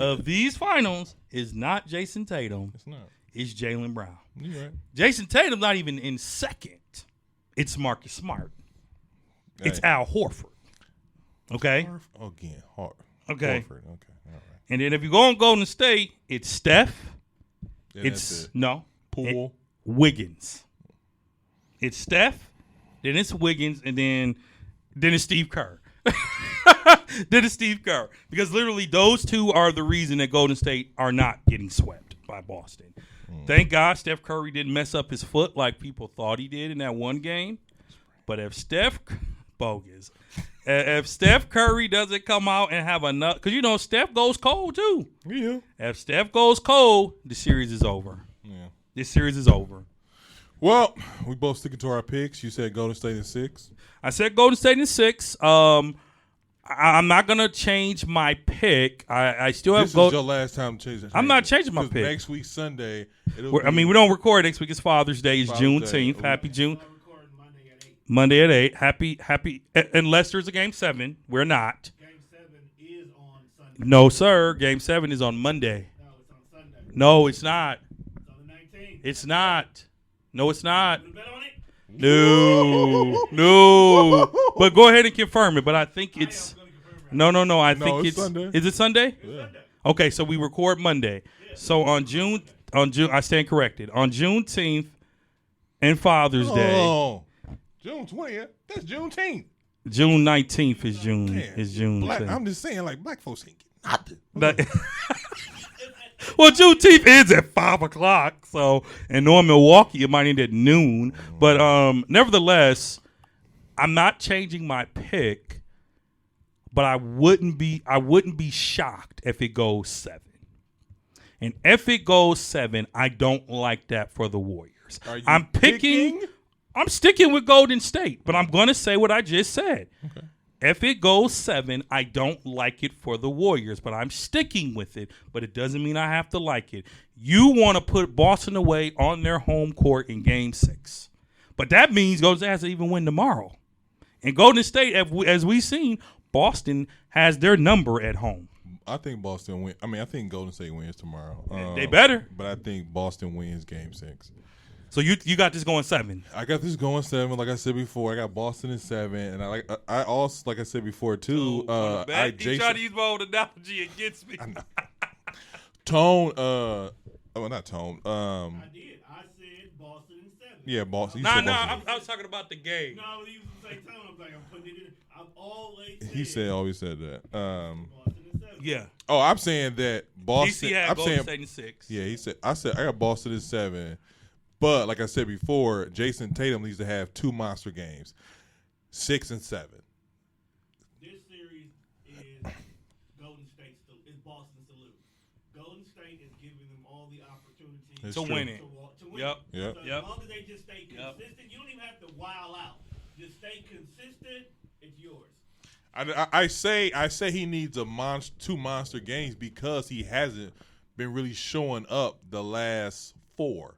of these finals is not Jason Tatum. It's not. It's Jaylen Brown. You're right. Jason Tatum's not even in second. It's Marcus Smart. Hey. It's Al Horford. Okay. Again, hard. Okay. Horford. Okay. All right. And then if you go on Golden State, it's Steph. Yeah, it's Poole. Wiggins. It's Steph. Then it's Wiggins, and then it's Steve Kerr. Then it's Steve Kerr. Because literally those two are the reason that Golden State are not getting swept by Boston. Thank God Steph Curry didn't mess up his foot like people thought he did in that one game. But if Steph Curry doesn't come out and have enough, because Steph goes cold too. Yeah. If Steph goes cold, the series is over. Yeah. This series is over. Well, we both sticking to our picks. You said Golden State in 6. I said Golden State in 6. I'm not gonna change my pick. I still have This is your last time changing. I'm not changing my pick. Next week Sunday. We don't record next week. It's Father's Day. It's Father's Day. Juneteenth. Happy June. I'm recording Monday at 8. Monday at 8. Happy. Unless there's a game 7, we're not. Game 7 is on Sunday. No, sir. Game 7 is on Monday. No, it's on Sunday. No, it's not. It's on the 19th. It's not. No, it's not. Want to bet on it? No. But go ahead and confirm it. But I think it's. I am going to confirm it. No. I No, think it's Sunday. Is it Sunday? Yeah. Sunday. Okay, so we record Monday. So on June, I stand corrected. On Juneteenth and Father's Day, Oh, June 20th. That's Juneteenth. June 19th is June. Man, Is June. I'm just saying, like, black folks ain't get nothing. Well, Juneteenth is at 5:00. So, and knowing Milwaukee, it might end at noon. But nevertheless, I'm not changing my pick. But I wouldn't be shocked if it goes 7. And if it goes 7, I don't like that for the Warriors. Are you I'm sticking with Golden State, but I'm going to say what I just said. Okay. If it goes 7, I don't like it for the Warriors, but I'm sticking with it. But it doesn't mean I have to like it. You want to put Boston away on their home court in Game 6. But that means Golden State has to even win tomorrow. And Golden State, as we've seen, Boston has their number at home. I think Boston win. I mean, I think Golden State wins tomorrow. They better. But I think Boston wins Game 6. So you got this going 7. I got this going 7. Like I said before, I got Boston in 7, and I also, like I said before too. He tried to use my old analogy against me. Tone. Not Tone. I did. I said Boston in 7. Yeah, Boston. No, I was talking about the game. No, I was using the same tone. I'm like, I'm putting it in. I've always said. He always said that. Boston in 7. Yeah. Oh, I'm saying that Boston. DC had I'm Golden saying, State in 6. Yeah, I said I got Boston in 7, but like I said before, Jason Tatum needs to have 2 monster games, 6 and 7. This series is Golden State's is Boston's to lose. Golden State is giving them all the opportunities It's to true. win it. to win. Yep. Yep. So Yep. as long as they just stay consistent, you don't even have to wow out. Just stay consistent. It's yours. I say he needs 2 monster games because he hasn't been really showing up the last 4.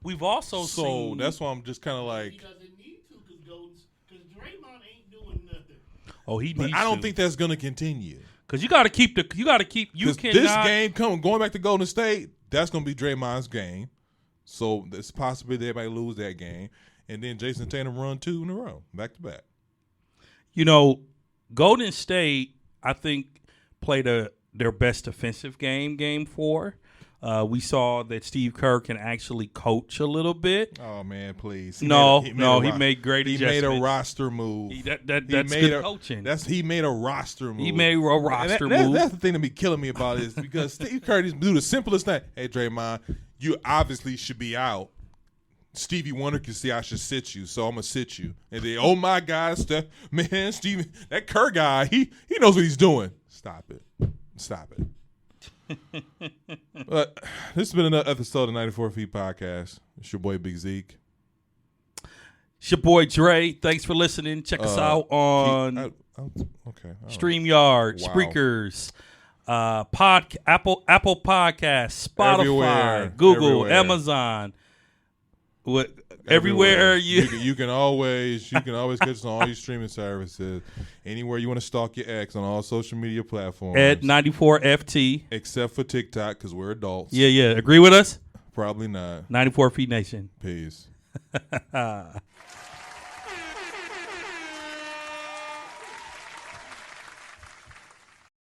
We've also So seen. that's why I'm just kind of He like. doesn't need to because Draymond ain't doing nothing. Oh, he But needs I don't to. think that's going to continue. Because you got to keep. You Because cannot. this game going back to Golden State, that's going to be Draymond's game. So it's a possibility they might lose that game, and then Jason Tatum run 2 in a row, back to back. Golden State, I think, played their best defensive game 4. We saw that Steve Kerr can actually coach a little bit. Oh man, please! He made great He adjustments. made a roster move. That's good coaching. He made a roster move. He made a roster And move. That's the thing that be killing me about it is because Steve Kerr just do the simplest thing. Hey Draymond, you obviously should be out. Stevie Wonder can see I should sit you, so I'm gonna sit you. And then, oh my God, man, Stevie, that Kerr guy, he knows what he's doing. Stop it. But this has been another episode of 94 Feet Podcast. It's your boy Big Zeke. It's your boy Dre. Thanks for listening. Check us out on StreamYard, Wow. Spreakers, Apple Podcasts, Spotify, Everywhere. Google, Everywhere. Amazon. Everywhere you can always catch us on all your streaming services. Anywhere you want to stalk your ex on all social media platforms. at 94FT. Except for TikTok because we're adults. Yeah. Agree with us? Probably not. 94 Feet Nation. Peace.